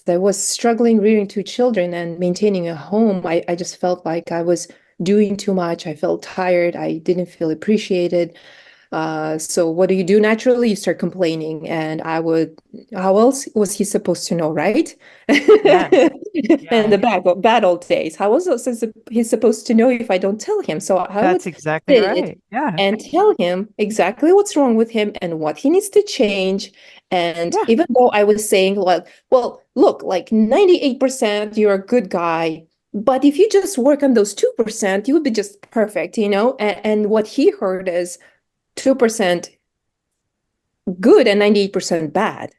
I was struggling rearing two children and maintaining a home. I just felt like I was doing too much. I felt tired. I didn't feel appreciated. So what do you do naturally? You start complaining. And how else was he supposed to know, right? Yes. And Yes. the bad old days. How was he supposed to know if I don't tell him? So I would That's exactly sit right. Yeah. and tell him exactly what's wrong with him and what he needs to change. And Yeah. even though I was saying, well, look, like 98%, you're a good guy. But if you just work on those 2%, you would be just perfect, you know? And what he heard is 2% good and 98% bad.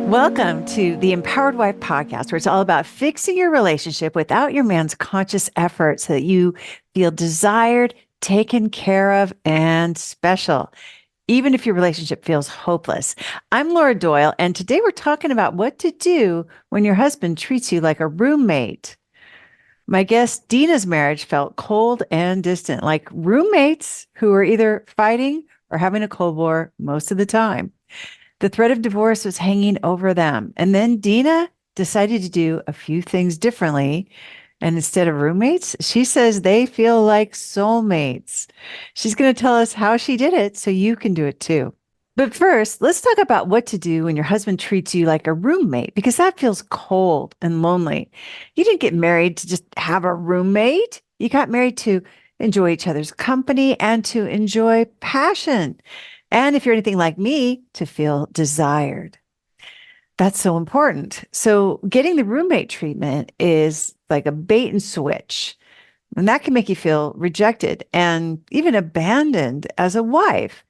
Welcome to the Empowered Wife podcast, where it's all about fixing your relationship without your man's conscious effort so that you feel desired, taken care of, and special, even if your relationship feels hopeless. I'm Laura Doyle, and today we're talking about what to do when your husband treats you like a roommate. My guest Dena's marriage felt cold and distant, like roommates who were either fighting or having a Cold War most of the time. The threat of divorce was hanging over them. And then Dena decided to do a few things differently. And instead of roommates, she says they feel like soulmates. She's going to tell us how she did it so you can do it too. But first, let's talk about what to do when your husband treats you like a roommate, because that feels cold and lonely. You didn't get married to just have a roommate. You got married to enjoy each other's company and to enjoy passion. And if you're anything like me, to feel desired. That's so important. So, getting the roommate treatment is like a bait and switch. And that can make you feel rejected and even abandoned as a wife.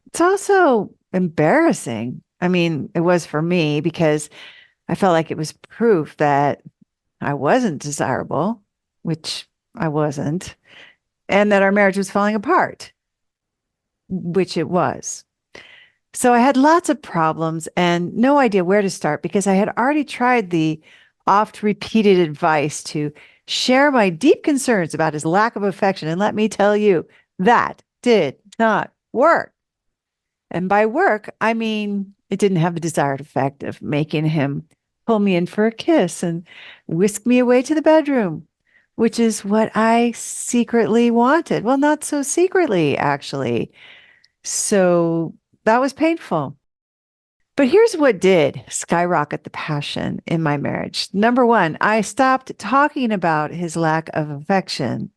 It's also embarrassing. I mean, it was for me because I felt like it was proof that I wasn't desirable, which I wasn't, and that our marriage was falling apart, which it was. So I had lots of problems and no idea where to start because I had already tried the oft repeated advice to share my deep concerns about his lack of affection. And let me tell you, that did not work. And by work, I mean, it didn't have the desired effect of making him pull me in for a kiss and whisk me away to the bedroom, which is what I secretly wanted. Well, not so secretly, actually. So that was painful. But here's what did skyrocket the passion in my marriage. Number one, I stopped talking about his lack of affection.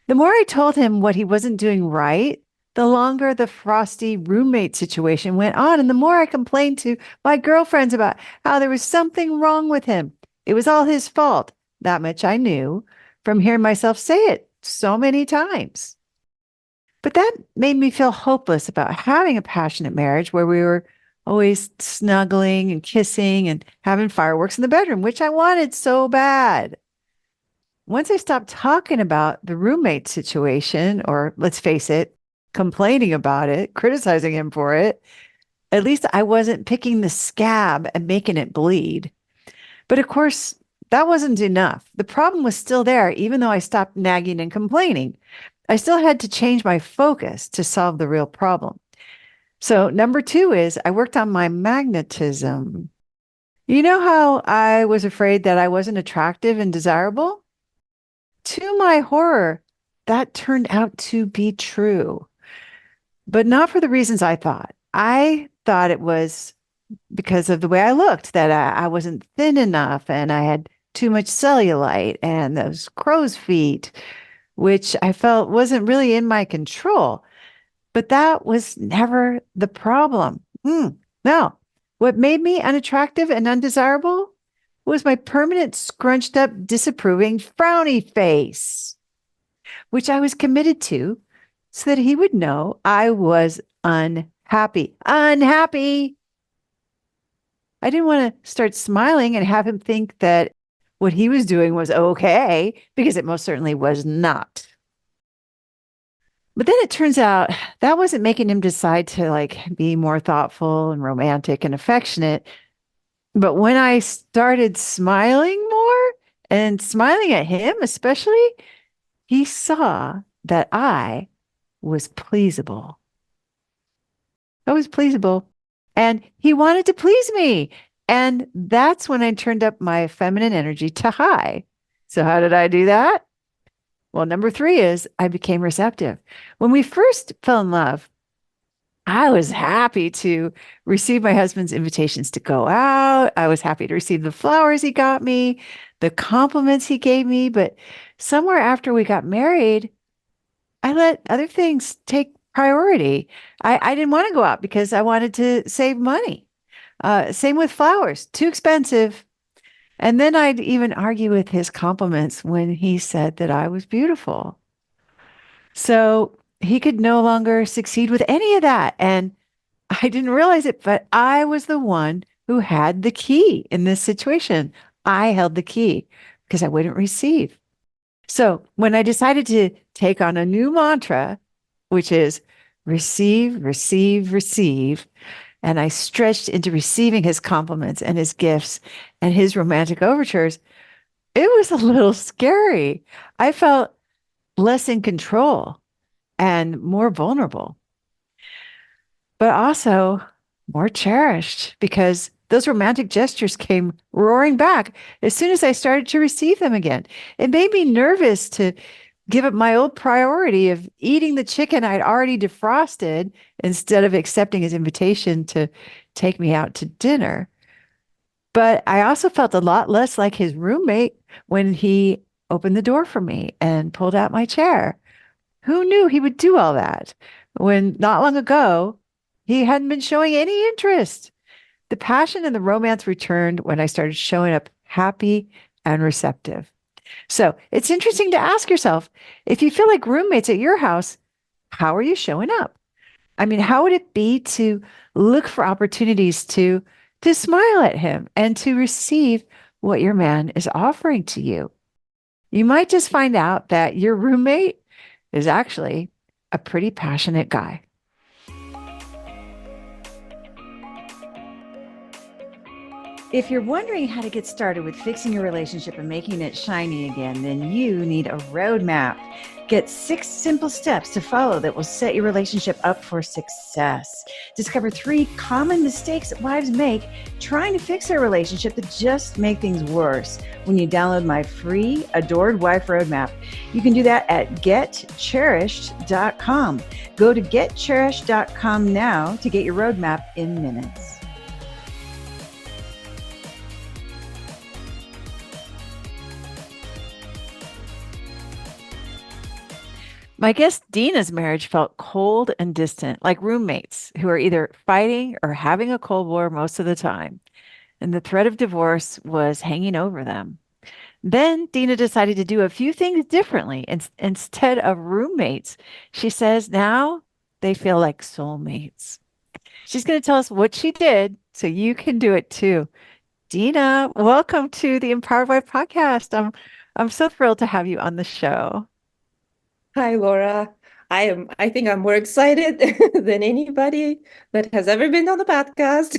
The more I told him what he wasn't doing right, the longer the frosty roommate situation went on, and the more I complained to my girlfriends about how there was something wrong with him. It was all his fault. That much I knew from hearing myself say it so many times. But that made me feel hopeless about having a passionate marriage where we were always snuggling and kissing and having fireworks in the bedroom, which I wanted so bad. Once I stopped talking about the roommate situation, or let's face it, complaining about it, criticizing him for it, at least I wasn't picking the scab and making it bleed. But of course, that wasn't enough. The problem was still there, even though I stopped nagging and complaining. I still had to change my focus to solve the real problem. So, number two is I worked on my magnetism. You know how I was afraid that I wasn't attractive and desirable? To my horror, that turned out to be true, but not for the reasons I thought. I thought it was because of the way I looked, that I wasn't thin enough and I had too much cellulite and those crow's feet, which I felt wasn't really in my control. But that was never the problem. No. What made me unattractive and undesirable was my permanent, scrunched up, disapproving, frowny face, which I was committed to so that he would know I was unhappy. Unhappy. I didn't want to start smiling and have him think that what he was doing was okay, because it most certainly was not. But then it turns out that wasn't making him decide to like be more thoughtful and romantic and affectionate. But when I started smiling more and smiling at him, especially, he saw that I was pleasable. I was pleasable. And he wanted to please me. And that's when I turned up my feminine energy to high. So, how did I do that? Well, number three is I became receptive. When we first fell in love, I was happy to receive my husband's invitations to go out. I was happy to receive the flowers he got me, the compliments he gave me. But somewhere after we got married, I let other things take priority. I didn't want to go out because I wanted to save money. Same with flowers, too expensive. And then I'd even argue with his compliments when he said that I was beautiful. So he could no longer succeed with any of that. And I didn't realize it, but I was the one who had the key in this situation. I held the key because I wouldn't receive. So when I decided to take on a new mantra, which is receive, receive, receive, and I stretched into receiving his compliments and his gifts and his romantic overtures, it was a little scary. I felt less in control and more vulnerable, but also more cherished because those romantic gestures came roaring back as soon as I started to receive them again. It made me nervous to give up my old priority of eating the chicken I'd already defrosted instead of accepting his invitation to take me out to dinner. But I also felt a lot less like his roommate when he opened the door for me and pulled out my chair. Who knew he would do all that when not long ago he hadn't been showing any interest? The passion and the romance returned when I started showing up happy and receptive. So it's interesting to ask yourself, if you feel like roommates at your house, how are you showing up? I mean, how would it be to look for opportunities to smile at him and to receive what your man is offering to you? You might just find out that your roommate is actually a pretty passionate guy. If you're wondering how to get started with fixing your relationship and making it shiny again, then you need a roadmap. Get 6 simple steps to follow that will set your relationship up for success. Discover 3 common mistakes that wives make trying to fix their relationship that just make things worse when you download my free Adored Wife Roadmap. You can do that at getcherished.com. Go to getcherished.com now to get your roadmap in minutes. My guest Dena's marriage felt cold and distant, like roommates who are either fighting or having a Cold War most of the time. And the threat of divorce was hanging over them. Then Dena decided to do a few things differently. Instead of roommates, she says now they feel like soulmates. She's going to tell us what she did so you can do it too. Dena, welcome to the Empowered Wife podcast. I'm so thrilled to have you on the show. Hi, Laura. I think I'm more excited than anybody that has ever been on the podcast.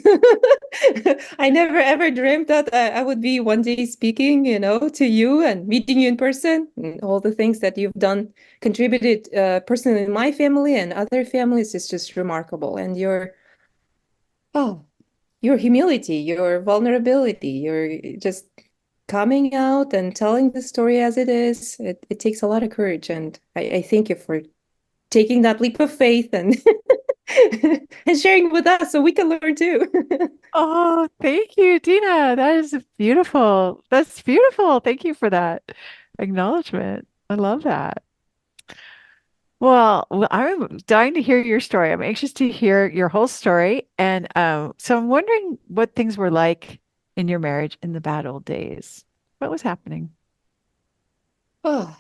I never ever dreamed that I would be one day speaking, to you and meeting you in person and all the things that you've done, contributed personally in my family and other families is just remarkable. And oh, your humility, your vulnerability, your just coming out and telling the story as it is, it takes a lot of courage. And I thank you for taking that leap of faith and and sharing with us so we can learn too. Oh, thank you, Dena. That is beautiful. That's beautiful. Thank you for that acknowledgement. I love that. Well, I'm dying to hear your story. I'm anxious to hear your whole story. And so I'm wondering what things were like in your marriage in the bad old days. What was happening? Oh,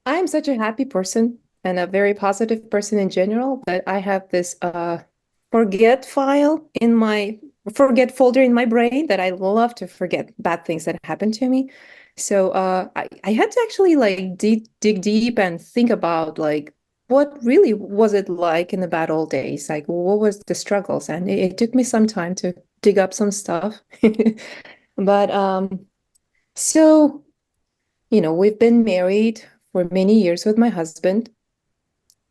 I'm such a happy person and a very positive person in general, but I have this forget file in my forget folder in my brain that I love to forget bad things that happened to me. So I had to actually like dig deep and think about like what really was it like in the bad old days? Like what was the struggles? And it took me some time to dig up some stuff. But so we've been married for many years with my husband,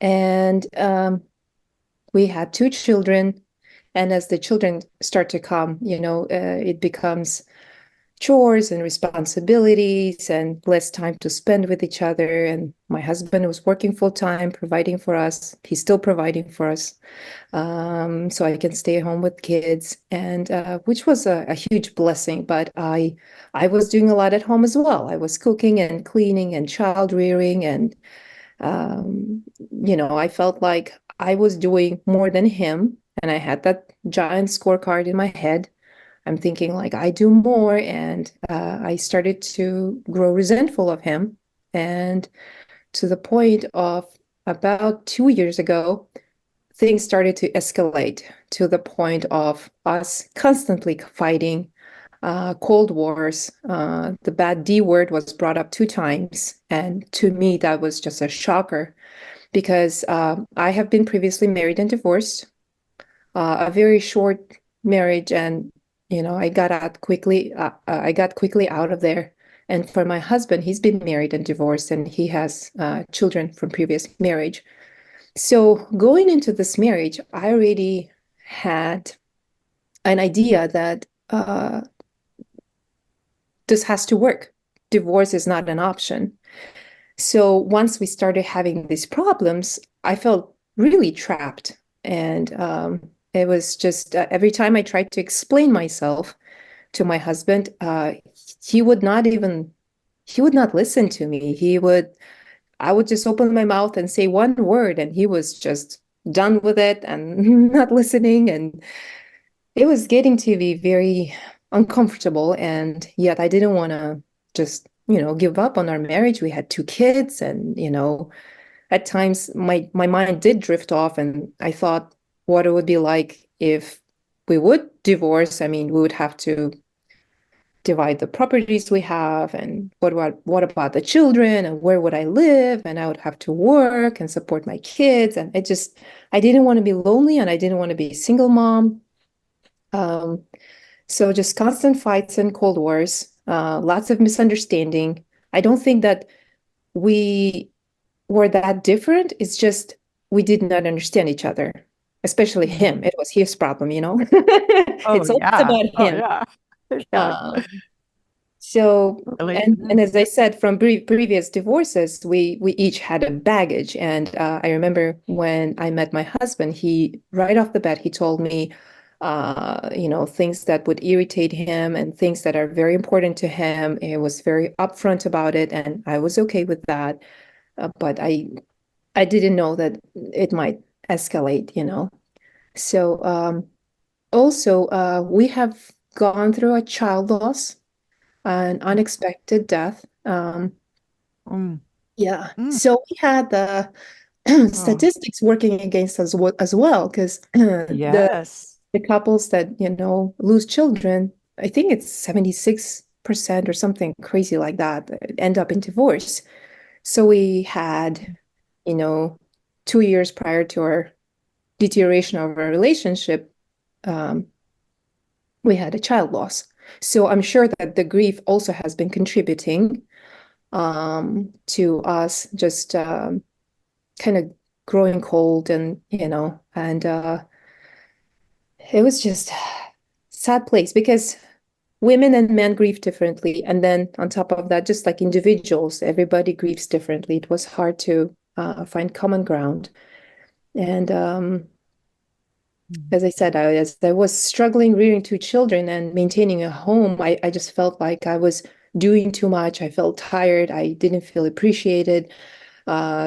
and we had 2 children. And as the children start to come, it becomes chores and responsibilities and less time to spend with each other. And my husband was working full time, providing for us. He's still providing for us. So I can stay home with kids, and which was a huge blessing. But I was doing a lot at home as well. I was cooking and cleaning and child rearing, and I felt like I was doing more than him, and I had that giant scorecard in my head. I'm thinking like I do more, and I started to grow resentful of him, and to the point of about 2 years ago things started to escalate to the point of us constantly fighting, Cold Wars. The bad D word was brought up 2 times. And to me, that was just a shocker because I have been previously married and divorced, a very short marriage. And, I got out quickly. I got quickly out of there. And for my husband, he's been married and divorced, and he has children from previous marriage. So going into this marriage, I already had an idea that this has to work. Divorce is not an option. So once we started having these problems, I felt really trapped. And it was just every time I tried to explain myself to my husband, he would not even, he would not listen to me. I would just open my mouth and say one word, and he was just done with it and not listening. And it was getting to be very uncomfortable. And yet I didn't want to just, give up on our marriage. We had 2 kids, and, at times my mind did drift off, and I thought what it would be like if we would divorce. I mean, we would have to divide the properties we have, and what about the children, and where would I live, and I would have to work and support my kids. And I didn't want to be lonely, and I didn't want to be a single mom. So just constant fights and Cold Wars, lots of misunderstanding. I don't think that we were that different. It's just we did not understand each other, especially him. It was his problem. Oh, It's always yeah. about Oh, him. yeah. Yeah. Um, So, Really. and as I said, from previous divorces, we each had a baggage. And I remember when I met my husband, he right off the bat, he told me, things that would irritate him and things that are very important to him. He was very upfront about it, and I was okay with that. But I didn't know that it might escalate. So also, we have gone through a child loss, an unexpected death. Mm, Yeah. mm. So we had the Oh, statistics working against us as well, because yes. the couples that, lose children, I think it's 76% or something crazy like that, that end up in divorce. So we had, you know, 2 years prior to our deterioration of our relationship, um, we had a child loss. So I'm sure that the grief also has been contributing to us just kind of growing cold, and it was just sad place because women and men grieve differently. And then on top of that, just like individuals, everybody grieves differently. It was hard to find common ground. And Mm. as I said, as I was struggling rearing 2 children and maintaining a home, I just felt like I was doing too much. I felt tired. I didn't feel appreciated.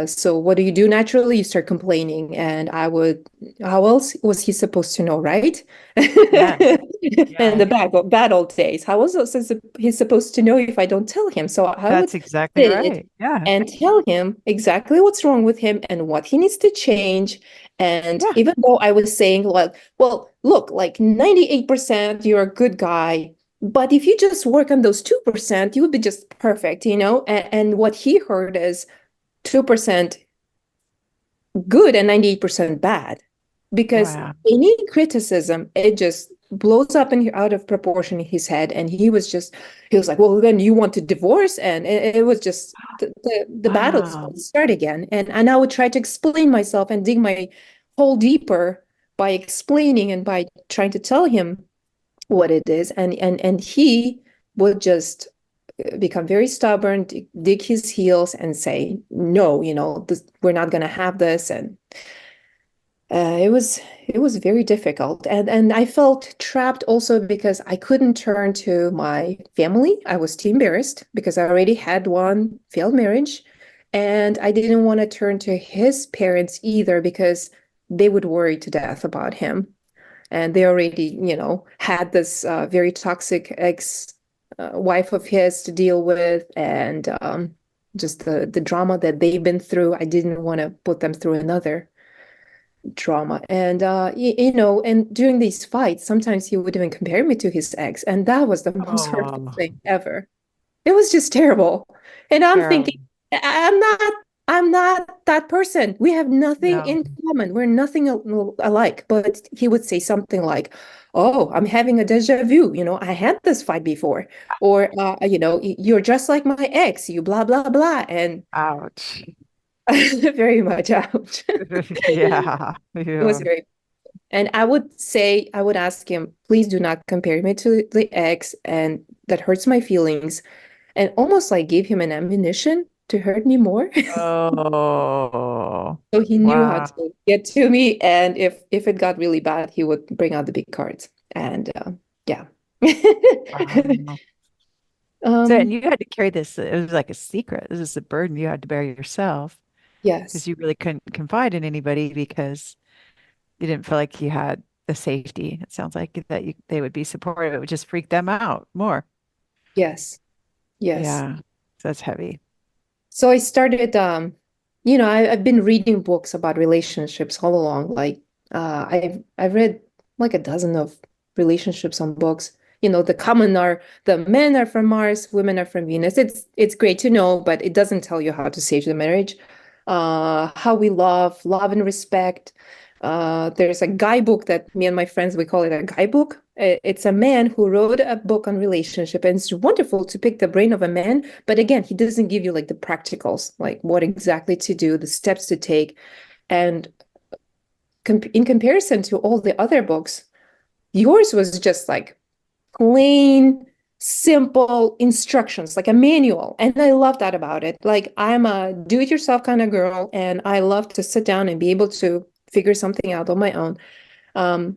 So what do you do naturally? You start complaining. And how else was he supposed to know, right? Yes. And Yes. the bad old days. How was he supposed to know if I don't tell him? So I would That's exactly sit right. Yeah. and tell him exactly what's wrong with him and what he needs to change. And Yeah. even though I was saying, well, look, like 98%, you're a good guy. But if you just work on those 2%, you would be just perfect. And what he heard is 2% good and 98% bad. Because Wow. any criticism, it just blows up and out of proportion in his head. And he was like, well, then you want to divorce. And it was just the battle Wow. start again. And I would try to explain myself and dig my hole deeper. by explaining and by trying to tell him what it is, and he would just become very stubborn, dig his heels, and say, "No, we're not going to have this." And it was very difficult, and I felt trapped also because I couldn't turn to my family. I was too embarrassed because I already had one failed marriage, and I didn't want to turn to his parents either because they would worry to death about him, and they already, had this very toxic ex wife of his to deal with, and just the drama that they've been through. I didn't want to put them through another drama. And and during these fights, sometimes he would even compare me to his ex, and that was the most hurtful Oh, thing ever. It was just terrible. And I'm terrible. thinking, I'm not that person. We have nothing No. in common. We're nothing alike. But he would say something like, "Oh, I'm having a deja vu. I had this fight before." Or, "You're just like my ex, you blah, blah, blah." And Ouch. very much ouch. Yeah. It was Yeah. very, and I would ask him, "Please do not compare me to the ex, and that hurts my feelings." And almost like gave him an ammunition to hurt me more. Oh, So he knew how wow. to get to me, and if it got really bad, he would bring out the big cards. And yeah. Wow. So, and Um, you had to carry this, it was like a secret. This is a burden you had to bear yourself because yes, you really couldn't confide in anybody because you didn't feel like you had the safety. It sounds like that they would be supportive. It would just freak them out more. yes, yes. Yeah. So that's heavy. So I started, I've been reading books about relationships all along. Like, I've read like a dozen of relationships on books. The common are the men are from Mars, women are from Venus. It's great to know, but it doesn't tell you how to save the marriage. How we love and respect. There's a guidebook that me and my friends, we call it a guidebook. It's a man who wrote a book on relationship, and it's wonderful to pick the brain of a man. But again, he doesn't give you like the practicals, like what exactly to do, the steps to take. And in comparison to all the other books, yours was just like plain, simple instructions, like a manual. And I love that about it. Like, I'm a do-it-yourself kind of girl, and I love to sit down and be able to figure something out on my own. Um,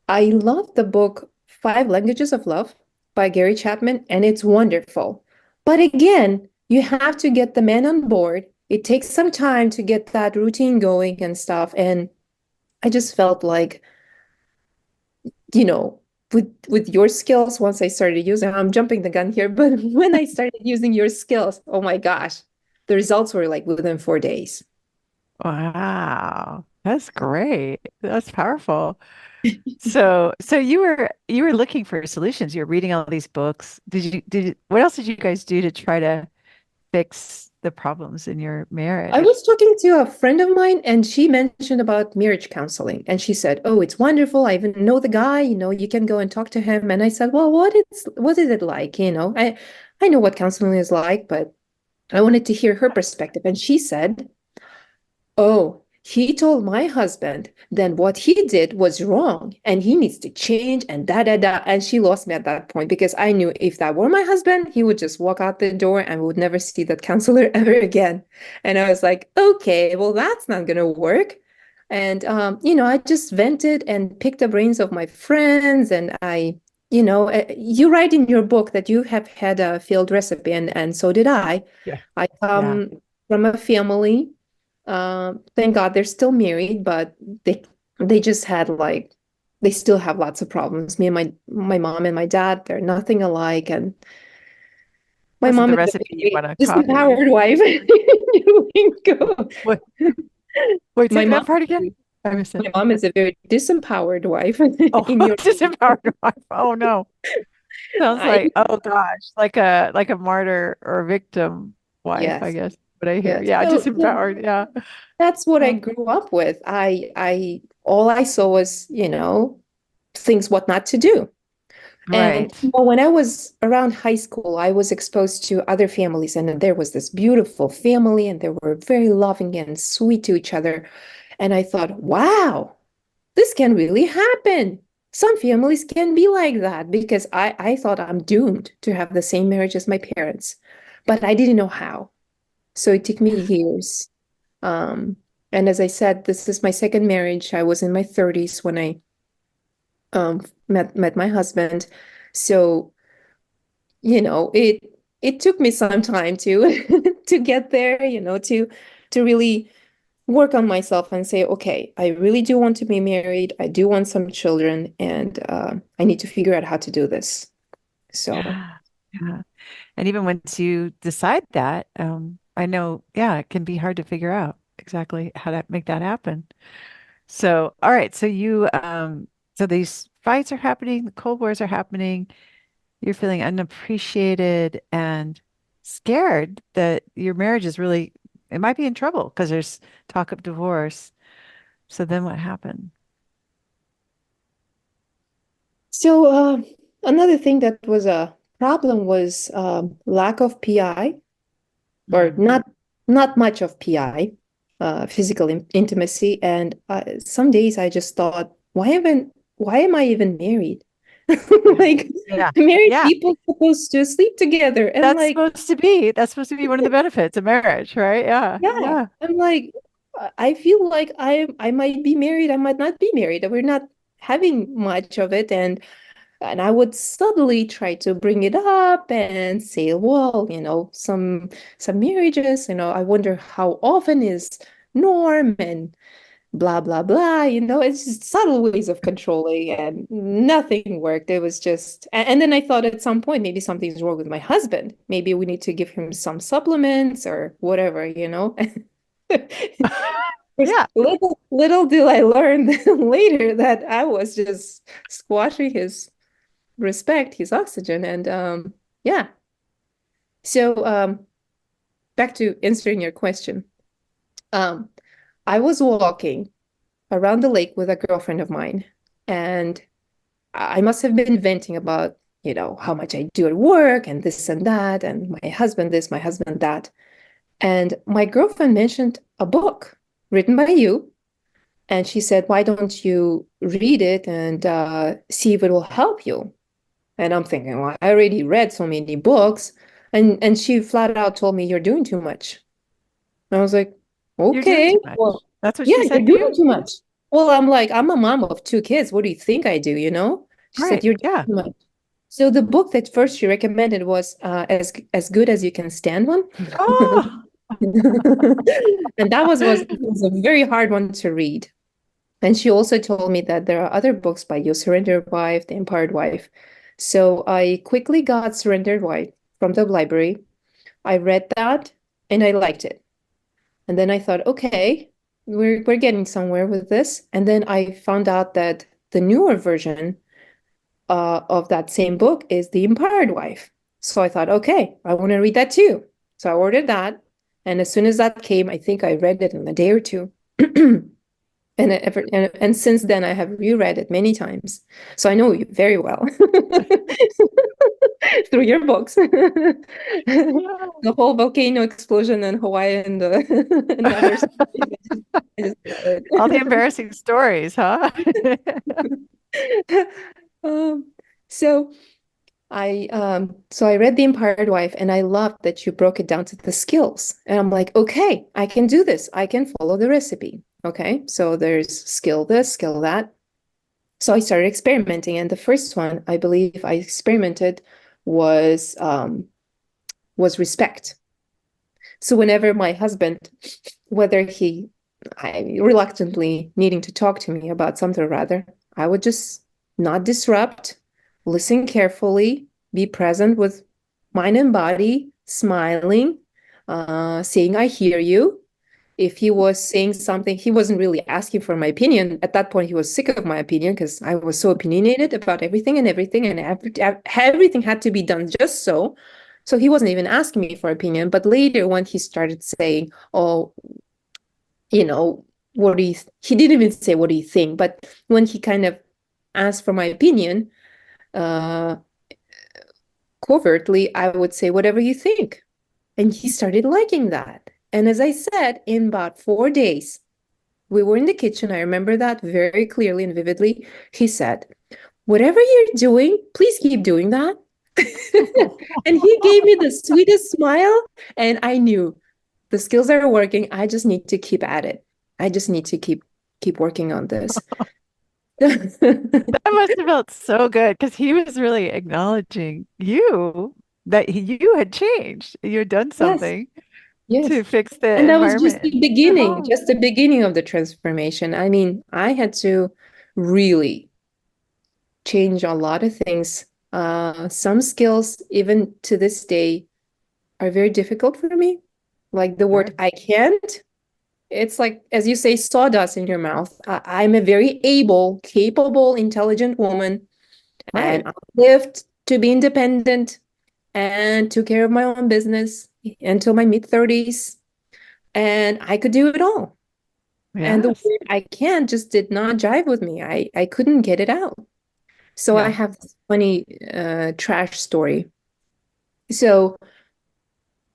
I love the book Five Languages of Love by Gary Chapman, and it's wonderful. But again, you have to get the man on board. It takes some time to get that routine going and stuff. And I just felt like, you know, with your skills, once I started using, I'm jumping the gun here, but when I started using your skills, oh my gosh, the results were like within 4 days. Wow. That's great. That's powerful. So you were looking for solutions. You're reading all these books. What else did you guys do to try to fix the problems in your I marriage? was talking to a friend of mine, and she mentioned about marriage counseling. And she said, "Oh, it's wonderful. I even know the guy, you can go and talk to him." And I said, "Well, what is it like? I know what counseling is like, but I wanted to hear her perspective." And she said, "Oh, he told my husband then what he did was wrong and he needs to change and da da da." And she lost me at that point because I knew if that were my husband, he would just walk out the door and we would never see that counselor ever again. And I was like, "Okay, well, that's not gonna work." And I just vented and picked the brains of my friends. And you write in your book that you have had a failed recipe, and so did I. Yeah. I Yeah. come from a family, thank God they're still married, but they just had like they still have lots of problems. Me and my mom and my dad, they're nothing alike, and my Wasn't mom the is a recipe you very want to copy? disempowered wife. Go. What? Wait, say My that mom, part again. I missed it. my mom is a very disempowered wife Oh, in your. disempowered wife. Oh no. Sounds I like, oh gosh, like a martyr or victim wife, I Yes, guess. What I hear. yes. Yeah, So disempowered. Yeah. that's what I Oh, grew up with. I all I saw was, things what not to do. And right. when I was around high school, I was exposed to other families, and there was this beautiful family, and they were very loving and sweet to each other. And I thought, wow, this can really happen. Some families can be like that because I thought I'm doomed to have the same marriage as my parents, but I didn't know how. So it took me years. Um, and as I said, this is my second marriage. I was in my 30s when I met my husband. So, it took me some time to to get there, to really work on myself and say, okay, I really do want to be married. I do want some children, and I need to figure out how to do this. So, Yeah. Yeah. And even once you decide that, I know, yeah, it can be hard to figure out exactly how to make that happen. So, all right. So these fights are happening, the Cold Wars are happening. You're feeling unappreciated and scared that your marriage is really, it might be in trouble because there's talk of divorce. So then what happened? so another thing that was a problem was lack of PI, or Mm. not much of PI, physical intimacy. And some days I just thought, why am I even married? Yeah. Like, Yeah. married Yeah. people supposed to sleep together, and like, That's supposed to be one of the benefits of marriage, right? Yeah. yeah, Yeah. I'm like, I feel like I might be married, I might not be married. We're not having much of it, and I would subtly try to bring it up and say, well, some marriages, I wonder how often is norm, and blah blah blah. It's just subtle ways of controlling, and nothing worked. It was just, and then I thought at some point maybe something's wrong with my husband. Maybe we need to give him some supplements or whatever. Yeah. Little did I learn later that I was just squashing his respect, his oxygen. And yeah. So back to answering your question. Um, I was walking around the lake with a girlfriend of mine, and I must have been venting about, how much I do at work and this and that, and my husband this, my husband that. And my girlfriend mentioned a book written by you. And she said, why don't you read it and see if it will help you? And I'm thinking, well, I already read so many books. And she flat out told me, you're doing too much. And I was like, You're doing okay, too well, much. That's what yeah, she you're said to doing you? too much. Well, I'm like, I'm a mom of two kids. What do you think I do? She said, Right. you're doing Yeah. too much. So the book that first she recommended was as good as you can stand one. Oh, And that was a very hard one to read. And she also told me that there are other books by you, Surrendered Wife, The Empowered Wife. So I quickly got Surrendered Wife from the library. I read that and I liked it. And then I thought, okay, we're getting somewhere with this. And then I found out that the newer version of that same book is The Empowered Wife. So I thought, okay, I want to read that too. So I ordered that. And as soon as that came, I think I read it in a day or two. And since then, I have reread it many times. So I know you very well through your books. yeah. The whole volcano explosion in Hawaii and other stories. I just love All the it. embarrassing stories, huh? Um, so I read The Empowered Wife, and I loved that you broke it down to the skills. And I'm like, okay, I can do this. I can follow the recipe. Okay, so there's skill this, skill that. So I started experimenting, and the first one I believe I experimented was was respect. So whenever my husband, whether I reluctantly needing to talk to me about something or rather, I would just not disrupt, listen carefully, be present with mind and body, smiling, saying, I hear you. If he was saying something, he wasn't really asking for my opinion. At that point, he was sick of my opinion because I was so opinionated about everything, and everything had to be done just so. So he wasn't even asking me for opinion. But later, when he started saying, "Oh, you know, what do you?" He didn't even say, "What do you think?" But when he kind of asked for my opinion, uh, covertly, I would say, "Whatever you think," and he started liking that. And as I said, in about 4 days, We were in the kitchen. I remember that very clearly and vividly. He said, whatever you're doing, please keep doing that. And he gave me the sweetest smile. And I knew the skills are working. I just need to keep at it. I just need to keep working on this. That must have felt so good because he was really acknowledging you that you had changed. You had done Yes, something to yes. fix the And that was just environment the in your beginning, home. just the beginning of the transformation. I mean, I had to really change a lot of things. Some skills, even to this day, are very difficult for me. Like the word Sure. I can't, it's like, as you say, sawdust in your mouth. I'm a very able, capable, intelligent woman, and Right. I lived to be independent and took care of my own business until my mid-30s, and I could do it all. And the Yes. word I can't just did not jive with me. I couldn't get it out. So I Yeah. have this funny trash story. So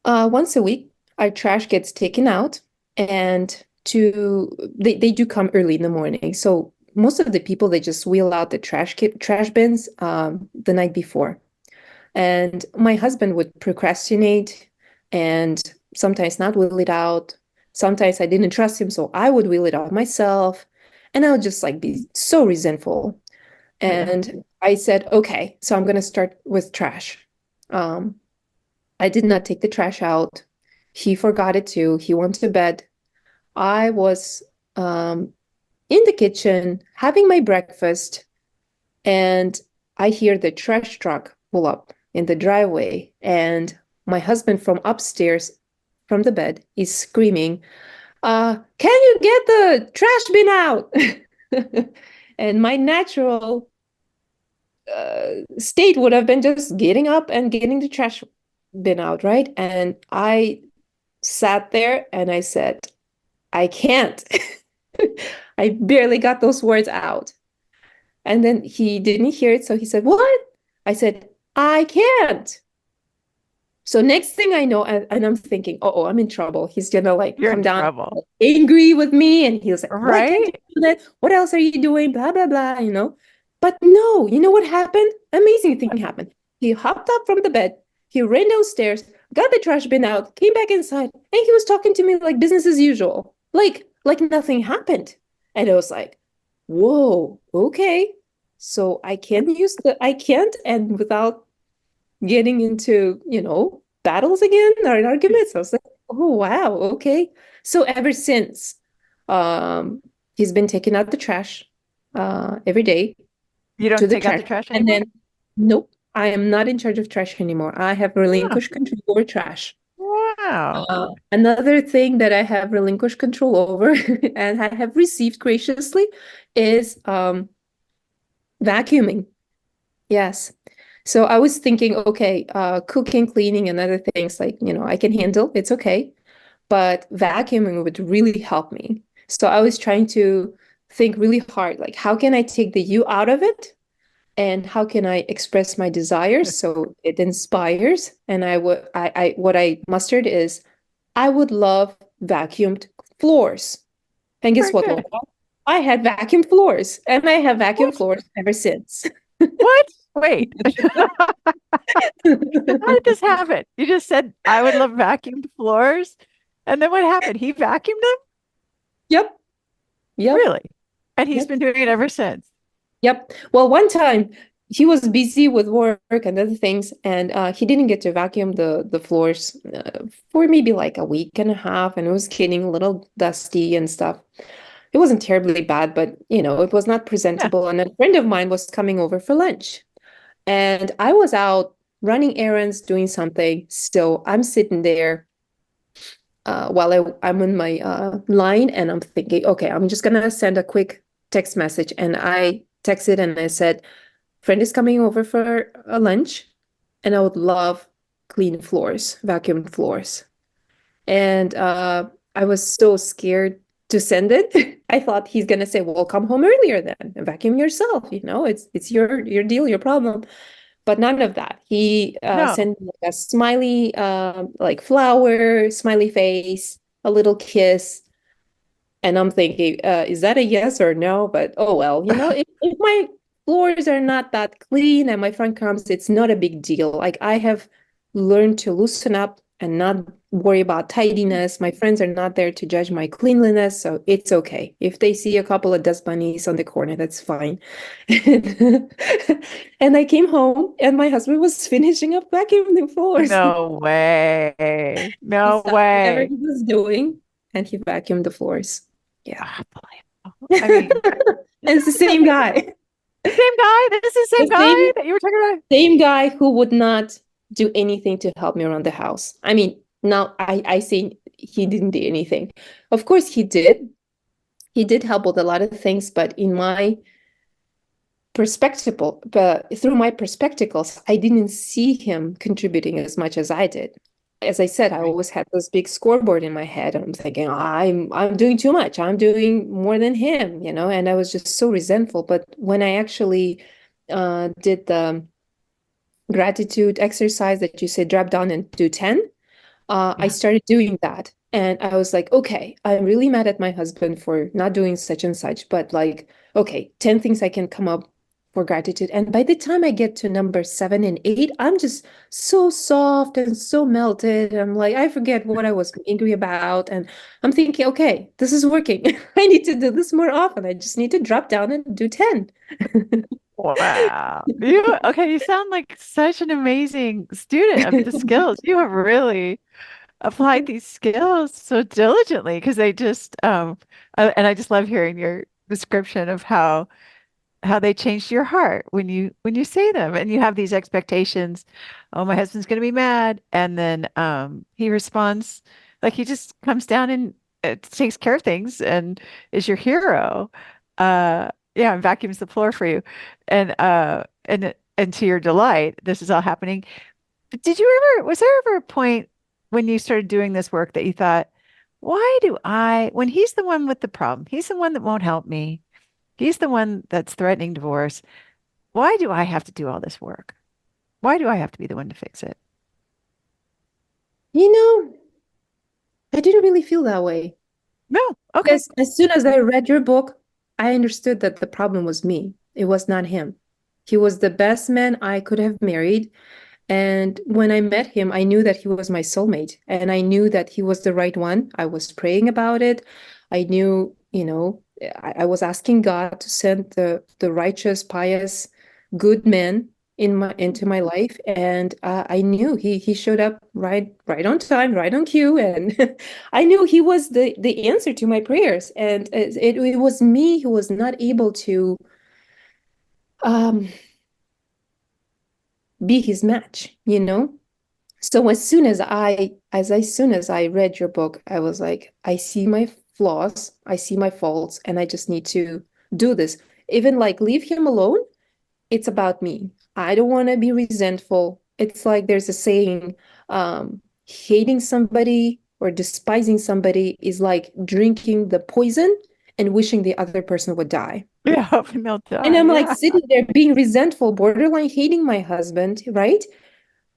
once a week, our trash gets taken out, and they do come early in the morning. So most of the people, they just wheel out the trash bins the night before. And my husband would procrastinate and sometimes not wheel it out. Sometimes I didn't trust him, so I would wheel it out myself. And I would just like be so resentful. Yeah. And I said, okay, so I'm going to start with trash. Um, I did not take the trash out. He forgot it too. He went to bed. I was um, in the kitchen having my breakfast, and I hear the trash truck pull up in the driveway. And my husband from upstairs, from the bed, is screaming, can you get the trash bin out? And my natural state would have been just getting up and getting the trash bin out, right? And I sat there and I said, I can't. I barely got those words out. And then he didn't hear it. So he said, what? I said, I can't. So next thing I know, and I'm thinking, oh, I'm in trouble. He's gonna like You're come in down trouble. angry with me, and he was like, why can't you Right? do that? What else are you doing? Blah, blah, blah, you know? But no, you know what happened? Amazing thing happened. He hopped up from the bed, he ran downstairs, got the trash bin out, came back inside, and he was talking to me like business as usual. Like nothing happened. And I was like, whoa, okay. So I can use the I can't, and without getting into, battles again or arguments. I was like, oh wow, okay. So ever since, um, he's been taking out the trash every day You to don't the take out trash. the trash And anymore? then, nope, I am not in charge of trash anymore. I have Oh, relinquished control over trash. wow. Another thing that I have relinquished control over and I have received graciously is vacuuming. Yes. So I was thinking, okay, cooking, cleaning, and other things like, I can handle, it's okay. But vacuuming would really help me. So I was trying to think really hard, like, how can I take the you out of it? And how can I express my desires so it inspires? And what I mustered is I would love vacuumed floors. And guess Very what, good. Laura? I had vacuum floors, and I have vacuum What? floors ever since. What? Wait. How did this happen? You just said I would love vacuumed floors. And then what happened? He vacuumed them? Yep. Yep. Really? And he's Yep. been doing it ever since. Yep. Well, one time he was busy with work and other things, and he didn't get to vacuum the floors for maybe like a week and a half, and it was getting a little dusty and stuff. It wasn't terribly bad, but it was not Yeah. presentable. And a friend of mine was coming over for lunch, and I was out running errands, doing something. So I'm sitting there while I'm in my line, and I'm thinking, okay, I'm just gonna send a quick text message. And I texted and I said, friend is coming over for a lunch, and I would love clean floors, vacuum floors. And I was so scared to send it. I thought he's gonna say, well, come home earlier then and vacuum yourself. It's your deal, your problem. But none of that. He No. sent me like a smiley, like flower, smiley face, a little kiss. And I'm thinking, is that a yes or no? But oh well, if my floors are not that clean and my friend comes, it's not a big deal. Like I have learned to loosen up and not worry about tidiness. My friends are not there to judge my cleanliness, so it's okay. If they see a couple of dust bunnies on the corner, that's fine. And I came home and my husband was finishing up vacuuming the floors. No way. He No stopped whatever way. he was doing and he vacuumed the floors. Yeah. Unbelievable. I mean, And it's the same guy. same guy. This is the same The guy same that you were talking about. same guy who would not do anything to help me around the house. I mean, now I say he didn't do anything. Of course he did. He did help with a lot of things, but in my perspective, but through my perspectives, I didn't see him contributing as much as I did. As I said, I Right. always had this big scoreboard in my head, and I'm thinking, I'm doing too much. I'm doing more than him, and I was just so resentful. But when I actually did the gratitude exercise that you said, drop down and do 10, I Yeah. started doing that. And I was like, okay, I'm really mad at my husband for not doing such and such, but like, okay, 10 things I can come up for gratitude. And by the time I get to number 7 and 8, I'm just so soft and so melted. I'm like, I forget what I was angry about. And I'm thinking, okay, this is working. I need to do this more often. I just need to drop down and do 10. Wow. You sound like such an amazing student of the skills. You have really applied these skills so diligently because they just and I just love hearing your description of how they changed your heart when you say them and you have these expectations. Oh, my husband's going to be mad, and then he responds like he just comes down and takes care of things and is your hero. Yeah, and vacuums the floor for you, and to your delight, this is all happening. But was there ever a point when you started doing this work that you thought, why do when he's the one with the problem, he's the one that won't help me. He's the one that's threatening divorce. Why do I have to do all this work? Why do I have to be the one to fix it? You know, I didn't really feel that way. No. Okay. Because as soon as I read your book, I understood that the problem was me. It was not him. He was the best man I could have married. And when I met him, I knew that he was my soulmate and I knew that he was the right one. I was praying about it. I knew, I was asking God to send the righteous, pious, good man into my life, and I knew he showed up right on time, right on cue, and I knew he was the answer to my prayers. And it was me who was not able to um, be his match. So as soon as I read your book, I was like, I see my flaws, I see my faults, and I just need to do this. Even like leave him alone, it's about me. I don't want to be resentful. It's like there's a saying, hating somebody or despising somebody is like drinking the poison and wishing the other person would die. Yeah, hoping they'll And die. I'm like Yeah. sitting there being resentful, borderline hating my husband, right?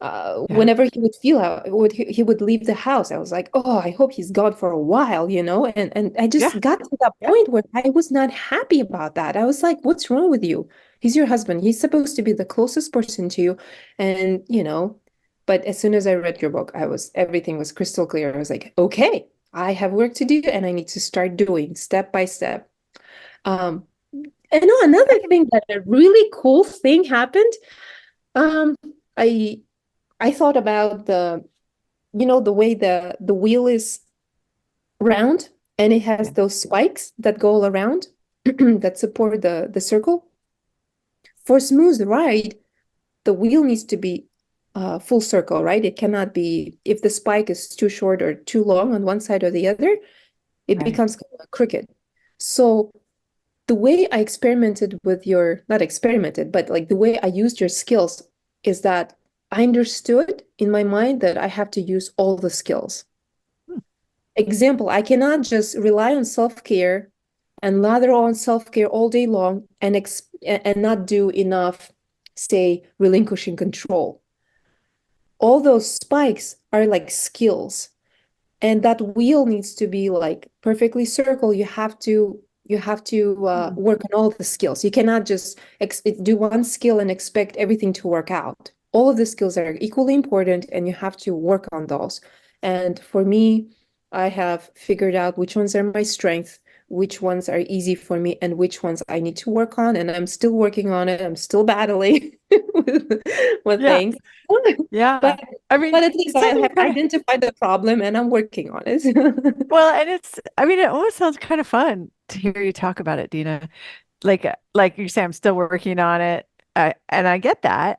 Yeah. Whenever he would feel how he would leave the house, I was like, oh, I hope he's gone for a while. And I Yeah. just got to that Yeah. point where I was not happy about that. I was like, what's wrong with you? He's your husband. He's supposed to be the closest person to you. And but as soon as I read your book, everything was crystal clear. I was like, okay, I have work to do and I need to start doing step by step. Um, and another thing that a really cool thing happened. Um, I I thought about the way the wheel is round and it has Yeah. those spikes that go all around that support the circle. For smooth ride, the wheel needs to be full circle, right? It cannot be if the spike is too short or too long on one side or the other, it Right. becomes kind of crooked. So the way I experimented with not experimented, but like the way I used your skills is that I understood in my mind that I have to use all the skills. Hmm. Example, I cannot just rely on self-care and lather on self-care all day long and not do enough, say, relinquishing control. All those spikes are like skills. and that wheel needs to be like perfectly circle. You have to Mm. work on all the skills. You cannot just do one skill and expect everything to work out. All of the skills are equally important, and you have to work on those. And for me, I have figured out which ones are my strengths, which ones are easy for me, and which ones I need to work on. And I'm still working on it. I'm still battling with Yeah. things. Yeah. But I mean, but at least it I sounds have kind of, identified the problem and I'm working on it. well, and I mean, it almost sounds kind of fun to hear you talk about it, Dina. Like you say, I'm still working on it. And I get that.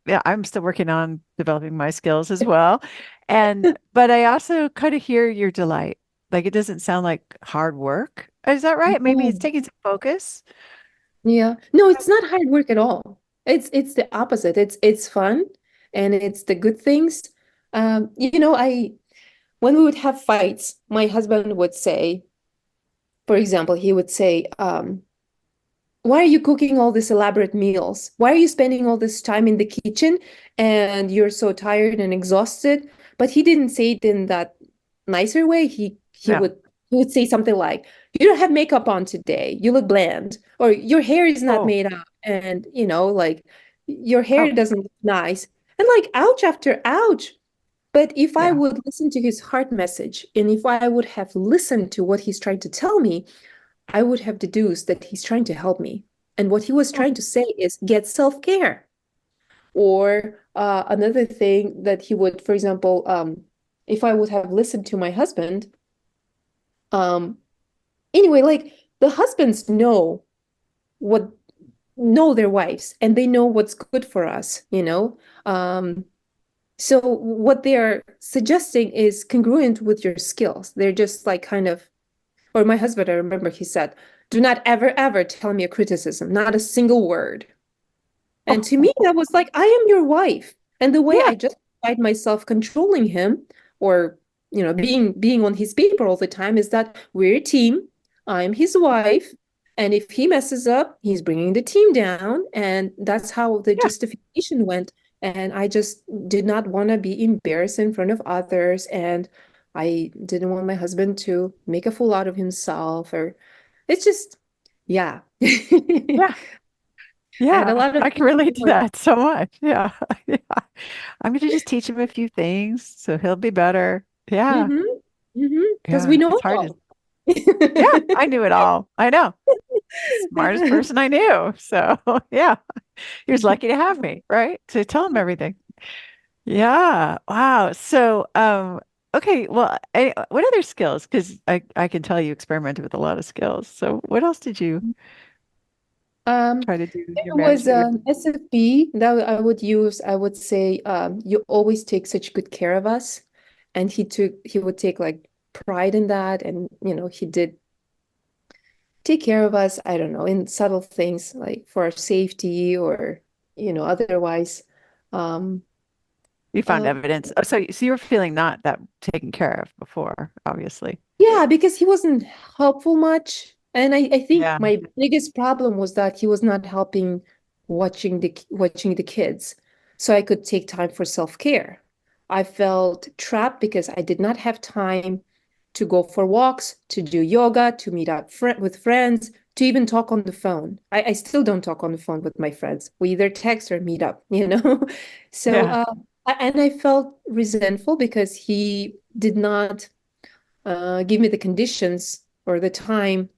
Yeah, I'm still working on developing my skills as well. But I also kind of hear your delight. Like it doesn't sound like hard work. Is that right? Maybe it's No. taking some focus. Yeah. No, it's not hard work at all. It's the opposite. It's fun and it's the good things. I when we would have fights, my husband would say, for example, he would say, why are you cooking all these elaborate meals? Why are you spending all this time in the kitchen and you're so tired and exhausted? But he didn't say it in that nicer way. He No. would he would say something like, "You don't have makeup on today. You look bland," or "Your hair is not Oh, made up," and like your hair ouch. doesn't look nice. And like ouch after ouch. But if I Yeah. would listen to his heart message and if I would have listened to what he's trying to tell me, I would have deduced that he's trying to help me. And what he was Oh, trying to say is get self-care. Or another thing that he would, for example, if I would have listened to my husband, um, anyway, like the husbands what know their wives and they know what's good for us. So what they're suggesting is congruent with your skills. They're just like kind of, or my husband, I remember he said, do not ever, ever tell me a criticism, not a single word. And to me, oh, that was like, I am your wife. And the way yeah. I justified myself controlling him or, being on his paper all the time is that we're a team. I'm his wife. And if he messes up, he's bringing the team down. And that's how the Yeah. justification went. And I just did not want to be embarrassed in front of others. And I didn't want my husband to make a fool out of himself or it's just, yeah. Yeah. And a Yeah. lot of I can relate to people that so much. Yeah. Yeah. I'm going to just teach him a few things so he'll be better. Yeah. mm-hmm, mm-hmm, because we Yeah. know It's it hard to, all. yeah, I knew it all. I know. Smartest person I knew. So, yeah, he was lucky to have me, right? To tell him everything. Yeah. Wow. So, okay. Well, what other skills? Because I can tell you experimented with a lot of skills. So, what else did you Um, try to do in there your marriage was that would? an SFP that I would use. I would say, you always take such good care of us. And he would take like pride in that. And, he did take care of us, I don't know, in subtle things like for our safety or, otherwise. Um, You found uh, evidence. Oh, so you were feeling not that taken care of before, obviously. Yeah, because he wasn't helpful much. And I think Yeah. my biggest problem was that he was not helping watching the kids. So I could take time for self-care. I felt trapped because I did not have time to go for walks, to do yoga, to meet up with friends, to even talk on the phone. I still don't talk on the phone with my friends. We either text or meet up. So, Yeah. and I felt resentful because he did not give me the conditions or the time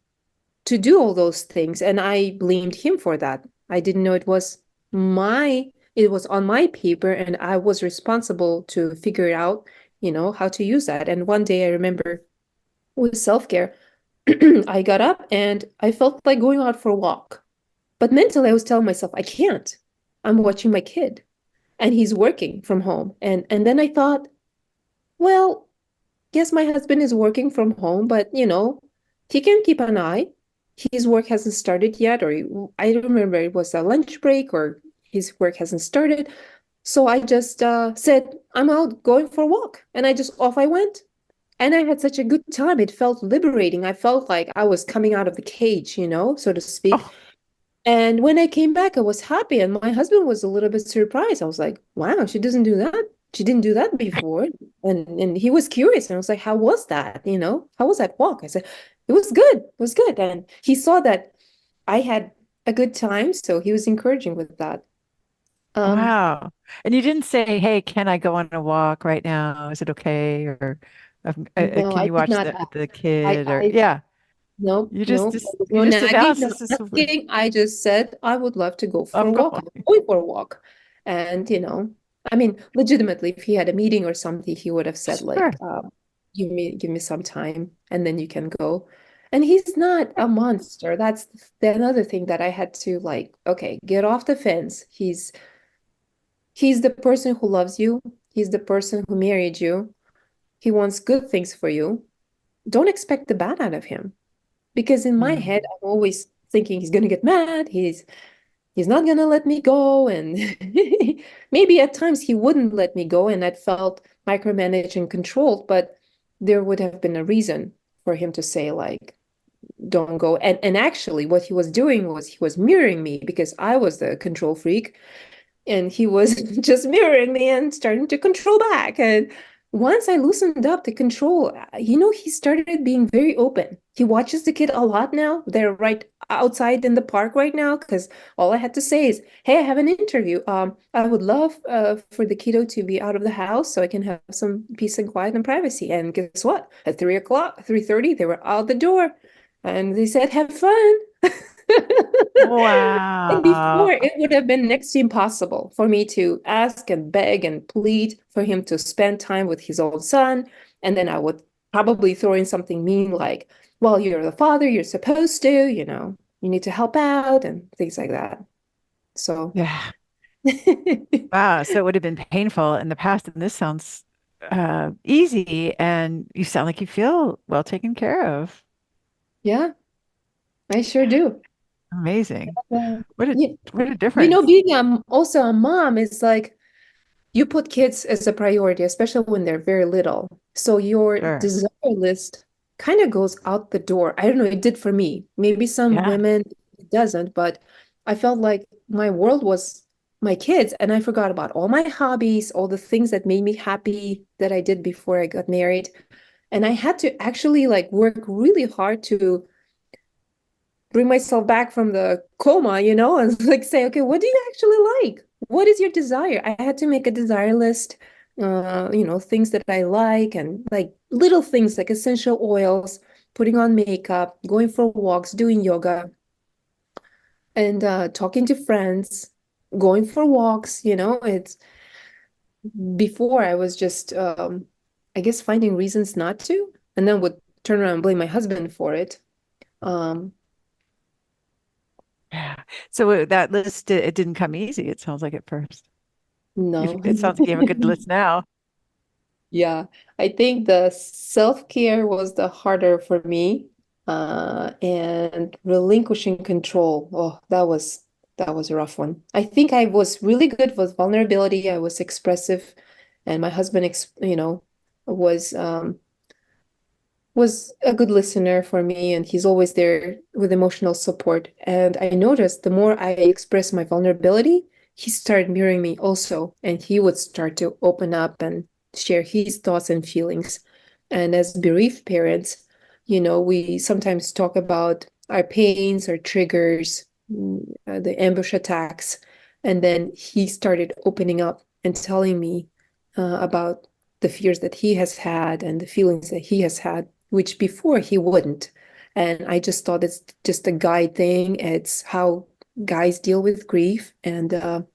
to do all those things. And I blamed him for that. I didn't know it was on my paper and I was responsible to figure out, how to use that. And one day I remember with self-care, I got up and I felt like going out for a walk. But mentally I was telling myself, I can't. I'm watching my kid and he's working from home. And then I thought, well, yes, my husband is working from home, but he can keep an eye. His work hasn't started yet, or I don't remember it was a lunch break or his work hasn't started. So I just said, I'm out going for a walk. And off I went. And I had such a good time. It felt liberating. I felt like I was coming out of the cage, so to speak. Oh, And when I came back, I was happy. And my husband was a little bit surprised. I was like, wow, she doesn't do that. she didn't do that before. And he was curious, and I was like, how was that? How was that walk? I said, it was good. It was good. And he saw that I had a good time, so he was encouraging with that. Um, Wow. And you didn't say, "Hey, can I go on a walk right now? Is it okay?" Or no, "Can I you did watch not the ask. kid?" Or I yeah, No, no, there was you no just nagging, announced no this is asking. I just said I would love to go for a I'm walk. going. I'm going for a walk. And, I mean, legitimately, if he had a meeting or something, he would have said like, Sure. give me some time and then you can go. And he's not a monster. That's the another thing that I had to like, okay, get off the fence. He's the person who loves you. He's the person who married you. He wants good things for you. Don't expect the bad out of him. Because in my head, Mm. I'm always thinking he's gonna get mad, he's not gonna let me go, and maybe at times he wouldn't let me go, and I felt micromanaged and controlled, but there would have been a reason for him to say like, don't go. And actually what he was doing was he was mirroring me because I was the control freak and he was just mirroring me and starting to control back. And once I loosened up the control, he started being very open. He watches the kid a lot now. They're right outside in the park right now because all I had to say is, "Hey, I have an interview. I would love for the kiddo to be out of the house so I can have some peace and quiet and privacy." And guess what? At 3 o'clock, 3:30, they were out the door, and they said, "Have fun." And Wow. before, it would have been next to impossible for me to ask and beg and plead for him to spend time with his own son. And then I would probably throw in something mean like, well, you're the father, you're supposed to, you need to help out and things like that. So, Yeah. Wow. So it would have been painful in the past, and this sounds easy, and you sound like you feel well taken care of. yeah, I sure do. Amazing. Uh, What a yeah. what a difference. Being also a mom is like, you put kids as a priority, especially when they're very little. So your Sure. desire list kind of goes out the door. I don't know, it did for me. Maybe some Yeah. women it doesn't, but I felt like my world was my kids and I forgot about all my hobbies, all the things that made me happy that I did before I got married. And I had to actually like work really hard to bring myself back from the coma, and like say, okay, what do you actually like? What is your desire? I had to make a desire list, things that I like and like little things like essential oils, putting on makeup, going for walks, doing yoga, and talking to friends, going for walks, it's before I was just I guess finding reasons not to, and then would turn around and blame my husband for it. Um, Yeah. So that list, it didn't come easy, it sounds like at first. no. It sounds like you have a good list now. Yeah, I think the self-care was the harder for me. And relinquishing control. Oh, that was a rough one. I think I was really good with vulnerability. I was expressive, and my husband, was was a good listener for me, and he's always there with emotional support. And I noticed the more I expressed my vulnerability, he started mirroring me also, and he would start to open up and share his thoughts and feelings. And as bereaved parents, we sometimes talk about our pains, our triggers, the ambush attacks. And then he started opening up and telling me about the fears that he has had and the feelings that he has had, which before he wouldn't. And I just thought it's just a guy thing. It's how guys deal with grief. And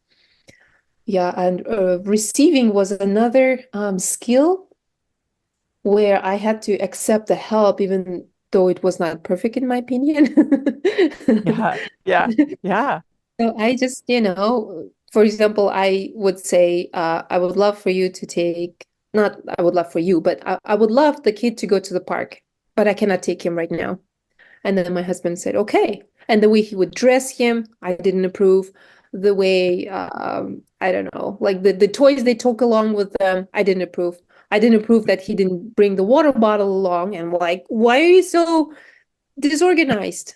yeah, and receiving was another skill where I had to accept the help, even though it was not perfect in my opinion. Yeah. Yeah. Yeah. So I just, for example, I would say, I would love for you to take, not I would love for you, but I would love the kid to go to the park, but I cannot take him right now. And then my husband said, okay. And the way he would dress him, I didn't approve. The way, I don't know, like the toys they took along with them, I didn't approve. I didn't approve that he didn't bring the water bottle along and like, why are you so disorganized?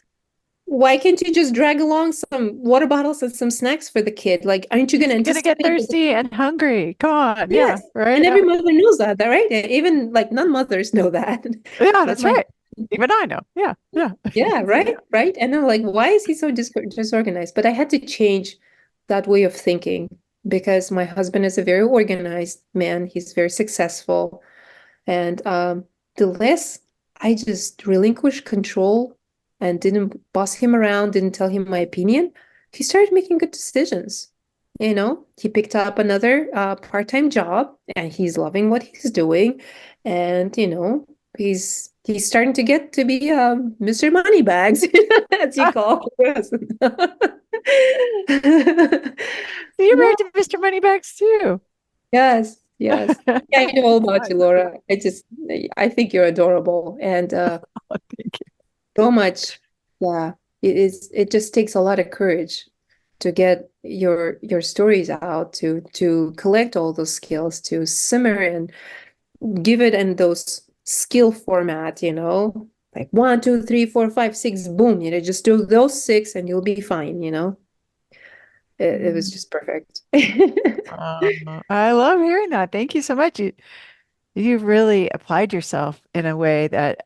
why can't you just drag along some water bottles and some snacks for the kid? Like, aren't you going He's to gonna get anticipate that? thirsty and hungry. Come on. Yeah, Yes. right. And Yeah. every mother knows that, right? Even like non-mothers know that. Yeah, But that's my right. Even I know. Yeah. Yeah. Yeah, Yeah. right, right. And I'm like, why is he so disorganized? But I had to change that way of thinking because my husband is a very organized man. He's very successful. And the less I just relinquished control and didn't boss him around, didn't tell him my opinion, he started making good decisions. He picked up another part-time job and he's loving what he's doing. And, he's starting to get to be Mr. Moneybags, as you Ah, call us. so you're Yeah, married to Mr. Moneybags too. yes, yes. Yeah, I know all about I you, Laura. I think you're adorable and think so much. Yeah, it just takes a lot of courage to get your stories out, to collect all those skills, to simmer and give it in those skill format, like 1, 2, 3, 4, 5, 6, boom, just do those six and you'll be fine. It was you. just perfect. I love hearing that. Thank you so much. You've really applied yourself in a way that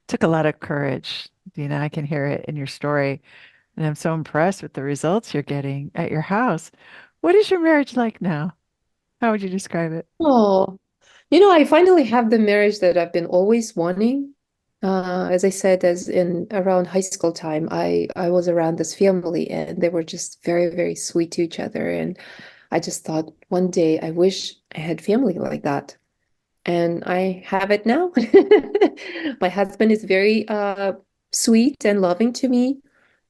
took a lot of courage. I can hear it in your story, and I'm so impressed with the results you're getting at your house. What is your marriage like now? How would you describe it? Oh, I finally have the marriage that I've been always wanting. As I said, as in around high school time, I was around this family and they were just very, very sweet to each other. And I just thought one day I wish I had family like that. And I have it now. My husband is very sweet and loving to me.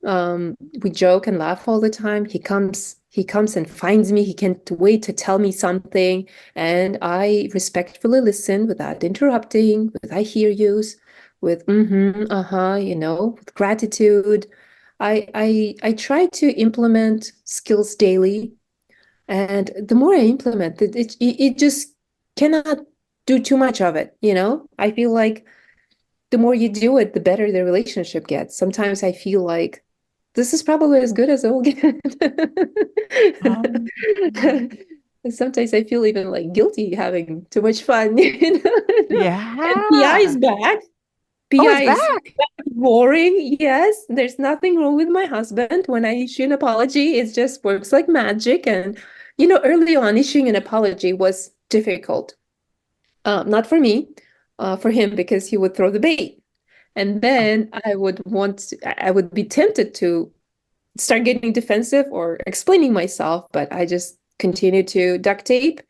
We joke and laugh all the time. He comes and finds me. He can't wait to tell me something, and I respectfully listen without interrupting, with I hear yous, with uh-huh, with gratitude. I try to implement skills daily, and the more I implement it, it just cannot do too much of it. I feel like the more you do it, the better the relationship gets. Sometimes I feel like this is probably as good as it'll get. Um, And sometimes I feel even like guilty having too much fun. And PI is yeah. back. Oh, it's PI is back. boring. Yes, there's nothing wrong with my husband. When I issue an apology, it just works like magic. And, early on, issuing an apology was difficult. Not for me, for him, because he would throw the bait. And then I would be tempted to start getting defensive or explaining myself, but I just continue to duct tape,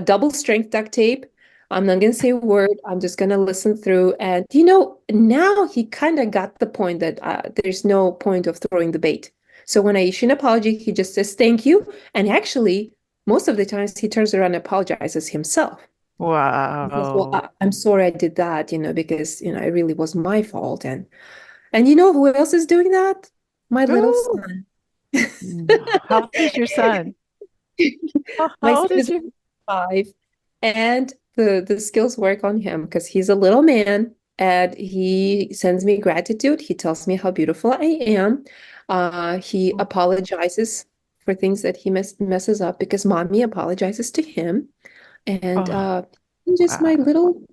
double strength duct tape. I'm not going to say a word. I'm just going to listen through. And, now he kind of got the point that there's no point of throwing the bait. So when I issue an apology, he just says, thank you. And actually, most of the times he turns around and apologizes himself. He says, well, Wow. I'm sorry I did that, because, it really was my fault. And who else is doing that? My little Ooh. son. How old is your son? My How son old is is your 5, and the skills work on him because he's a little man and he sends me gratitude. He tells me how beautiful I am. He apologizes for things that he messes up because mommy apologizes to him. And Oh, he's just my wow.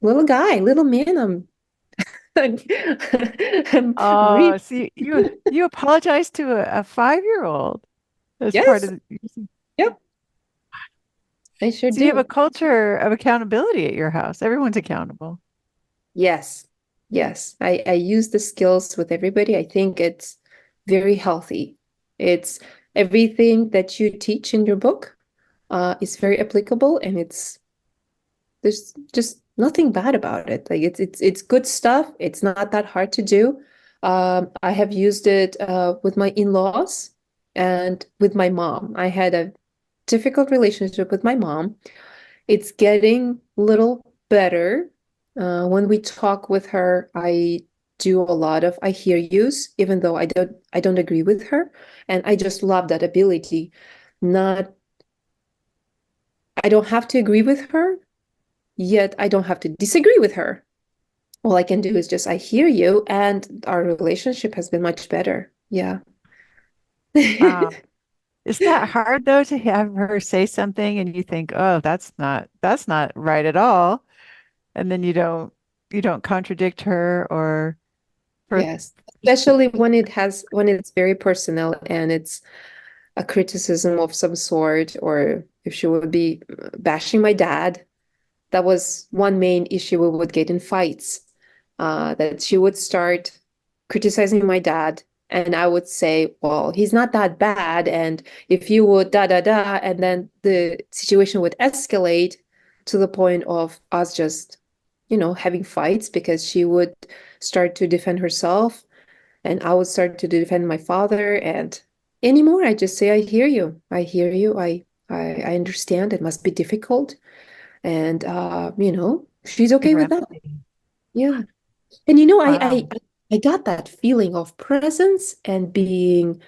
little guy, little man. I'm Oh, really, see, you apologize to a 5-year-old as part yes, of yep, I sure so you have a do. culture of accountability at your house. Everyone's accountable. Yes. Yes. I use the skills with everybody. I think it's very healthy. It's everything that you teach in your book is very applicable and there's just nothing bad about it. Like it's good stuff. It's not that hard to do. I have used it with my in-laws and with my mom. I had a difficult relationship with my mom. It's getting a little better. When we talk with her, I do a lot of I hear yous, even though I don't agree with her. And I just love that ability. Not I don't have to agree with her, yet I don't have to disagree with her. all I can do is just, I hear you, and our relationship has been much better. Yeah. Wow. Isn't that hard though to have her say something and you think, oh, that's not right at all. And then you don't contradict her or for Yes. Especially when it's very personal and it's a criticism of some sort, or if she would be bashing my dad. That was one main issue we would get in fights. That she would start criticizing my dad, and I would say, well, he's not that bad. And if you would da da da, and then the situation would escalate to the point of us just, having fights because she would start to defend herself and I would start to defend my father. And anymore, I just say, I hear you. I hear you. I understand. It must be difficult. And she's okay your with that. empathy. Yeah. And Wow. I got that feeling of presence and being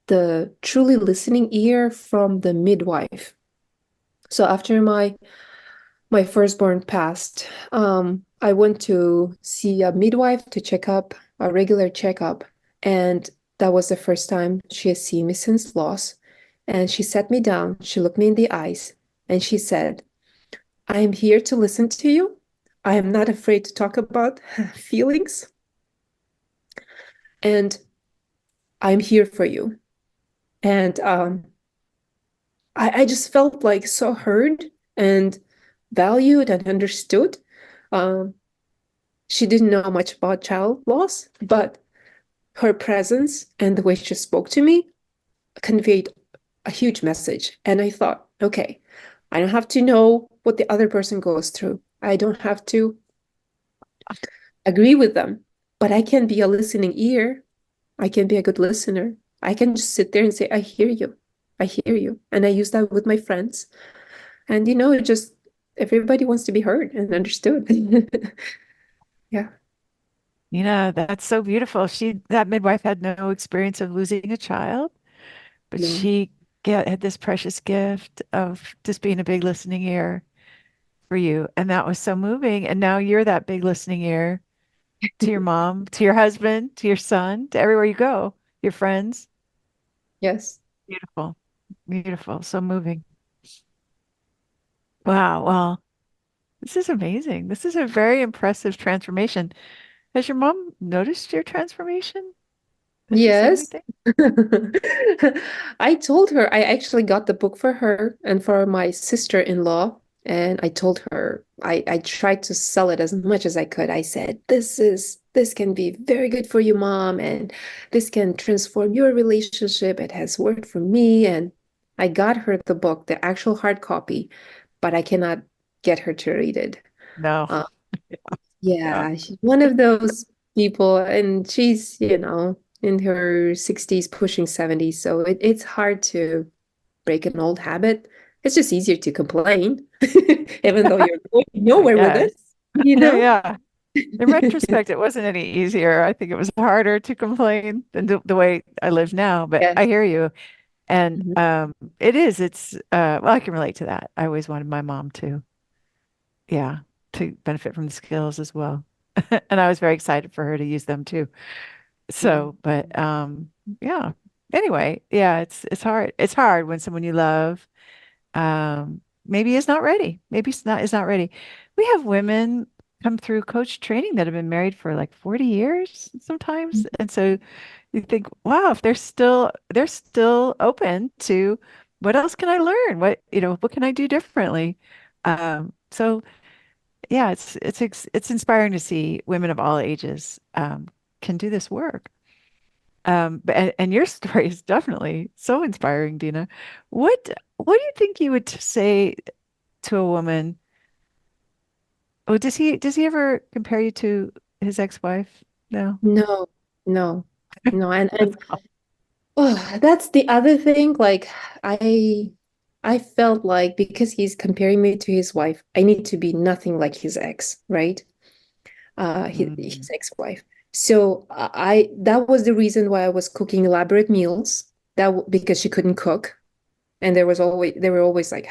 the truly listening ear from the midwife. So after my firstborn passed, I went to see a midwife to check up, a regular checkup. And that was the first time she has seen me since loss. And she sat me down, she looked me in the eyes, and she said, I am here to listen to you. I am not afraid to talk about feelings, and I'm here for you. And I just felt like so heard and valued and understood. Um, she didn't know much about child loss, but her presence and the way she spoke to me conveyed a huge message. And I thought, okay, I don't have to know what the other person goes through. I don't have to agree with them, but I can be a listening ear. I can be a good listener. I can just sit there and say, I hear you. I hear you. And I use that with my friends. And, it just everybody wants to be heard and understood. Yeah. That's so beautiful. That midwife had no experience of losing a child, but No. she had this precious gift of just being a big listening ear for you. And that was so moving. And now you're that big listening ear to your mom, to your husband, to your son, to everywhere you go, your friends. Yes. Beautiful. Beautiful. So moving. Wow. Well, this is amazing. This is a very impressive transformation. Has your mom noticed your transformation? Does she say Yes. anything? I told her I actually got the book for her and for my sister-in-law. And I told her I tried to sell it as much as I could. I said, this can be very good for you, mom, and this can transform your relationship. It has worked for me. And I got her the book, the actual hard copy, but I cannot get her to read it. No. Uh, Yeah. yeah, she's one of those people, and she's, in her 60s, pushing 70s. So it's hard to break an old habit. It's just easier to complain, even though you're going I nowhere with guess. it, you know? Yeah. In retrospect, it wasn't any easier. I think it was harder to complain than the way I live now, but I Yes. hear you. And Mhm. well, I can relate to that. I always wanted my mom to, yeah, to benefit from the skills as well. And I was very excited for her to use them too. Yeah. So, but yeah. Anyway, yeah, it's hard. It's hard when someone you love maybe is not ready. Maybe is not ready. We have women come through coach training that have been married for like 40 years sometimes. And so you think, wow, if they're still open to what else can I learn? What can I do differently? So yeah, it's inspiring to see women of all ages can do this work. And your story is definitely so inspiring, Dina. What do you think you would say to a woman? Oh, does he ever compare you to his ex-wife? No. No, no, no. That's And oh, that's the other thing. Like, I I felt like because he's comparing me to his wife, I need to be nothing like his ex, right? mm, His ex-wife. So that was the reason why I was cooking elaborate meals. Because she couldn't cook, and they were always like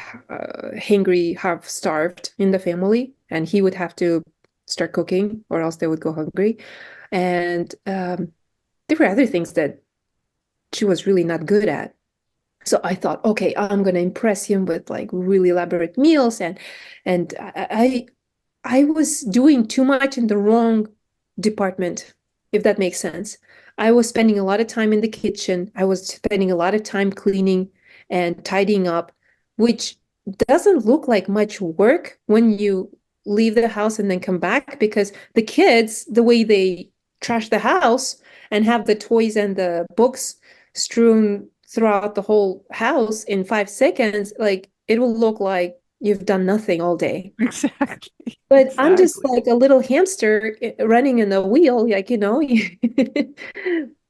hangry, half starved in the family, and he would have to start cooking, or else they would go hungry. And there were other things that she was really not good at. So I thought, okay, I'm gonna impress him with like really elaborate meals, and I was doing too much in the wrong department, if that makes sense. I was spending a lot of time in the kitchen. I was spending a lot of time cleaning and tidying up, which doesn't look like much work when you leave the house and then come back, because the kids, the way they trash the house and have the toys and the books strewn throughout the whole house in 5 seconds, like it will look like you've done nothing all day. Exactly. But I'm just Exactly. like a little hamster running in a wheel, like,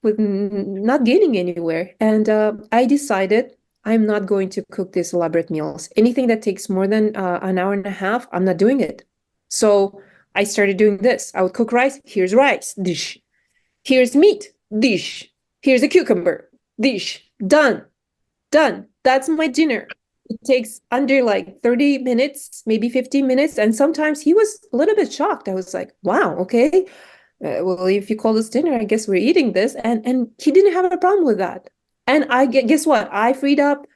with not getting anywhere. And I decided I'm not going to cook these elaborate meals. Anything that takes more than an hour and a half, I'm not doing it. So I started doing this. I would cook rice. Here's rice, dish. Here's meat, dish. Here's a cucumber, dish. Done. Done. That's my dinner. It takes under like 30 minutes, maybe 15 minutes. And sometimes he was a little bit shocked. I was like, wow, okay. Well, if you call this dinner, I guess we're eating this. And he didn't have a problem with that. And guess what? I freed up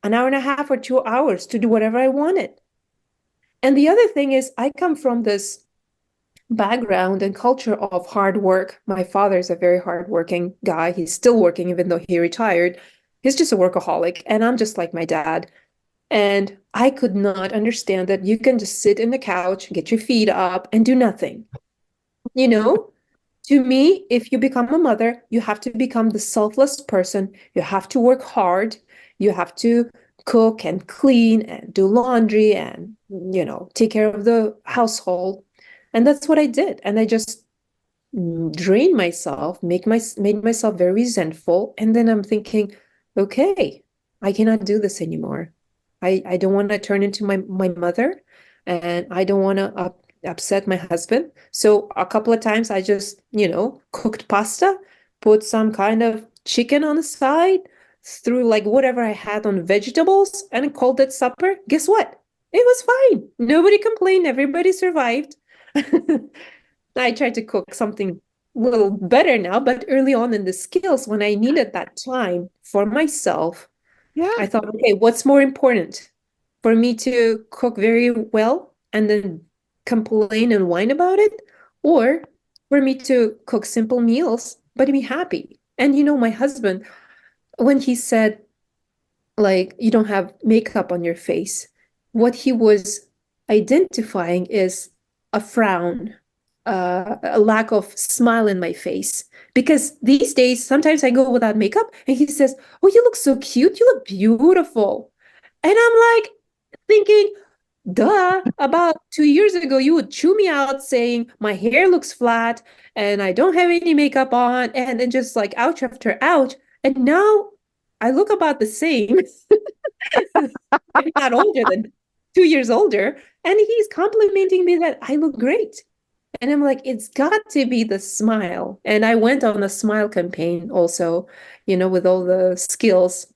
an hour and a half or 2 hours to do whatever I wanted. And the other thing is, I come from this background and culture of hard work. My father is a very hardworking guy. He's still working, even though he retired. He's just a workaholic. And I'm just like my dad. And I could not understand that you can just sit in the couch, get your feet up, and do nothing. You know, to me, if you become a mother, you have to become the selfless person. You have to work hard. You have to cook and clean and do laundry and, take care of the household. And that's what I did. And I just drain myself, made myself very resentful. And then I'm thinking, okay, I cannot do this anymore. I don't want to turn into my mother, and I don't want to upset my husband. So a couple of times I just, cooked pasta, put some kind of chicken on the side, threw like whatever I had on vegetables, and called it supper. Guess what? It was fine. Nobody complained. Everybody survived. I try to cook something a little better now, but early on in the skills, when I needed that time for myself, Yeah. I thought, okay, what's more important? For me to cook very well and then complain and whine about it, or for me to cook simple meals but be happy? And my husband, when he said, like, you don't have makeup on your face, what he was identifying is a frown, a lack of smile in my face. Because these days, sometimes I go without makeup and he says, oh, you look so cute. You look beautiful. And I'm like thinking, duh, about 2 years ago, you would chew me out saying my hair looks flat and I don't have any makeup on, and then just like ouch after ouch. And now I look about the same, if not older than 2 years older. And he's complimenting me that I look great. And I'm like, it's got to be the smile. And I went on a smile campaign also, with all the skills.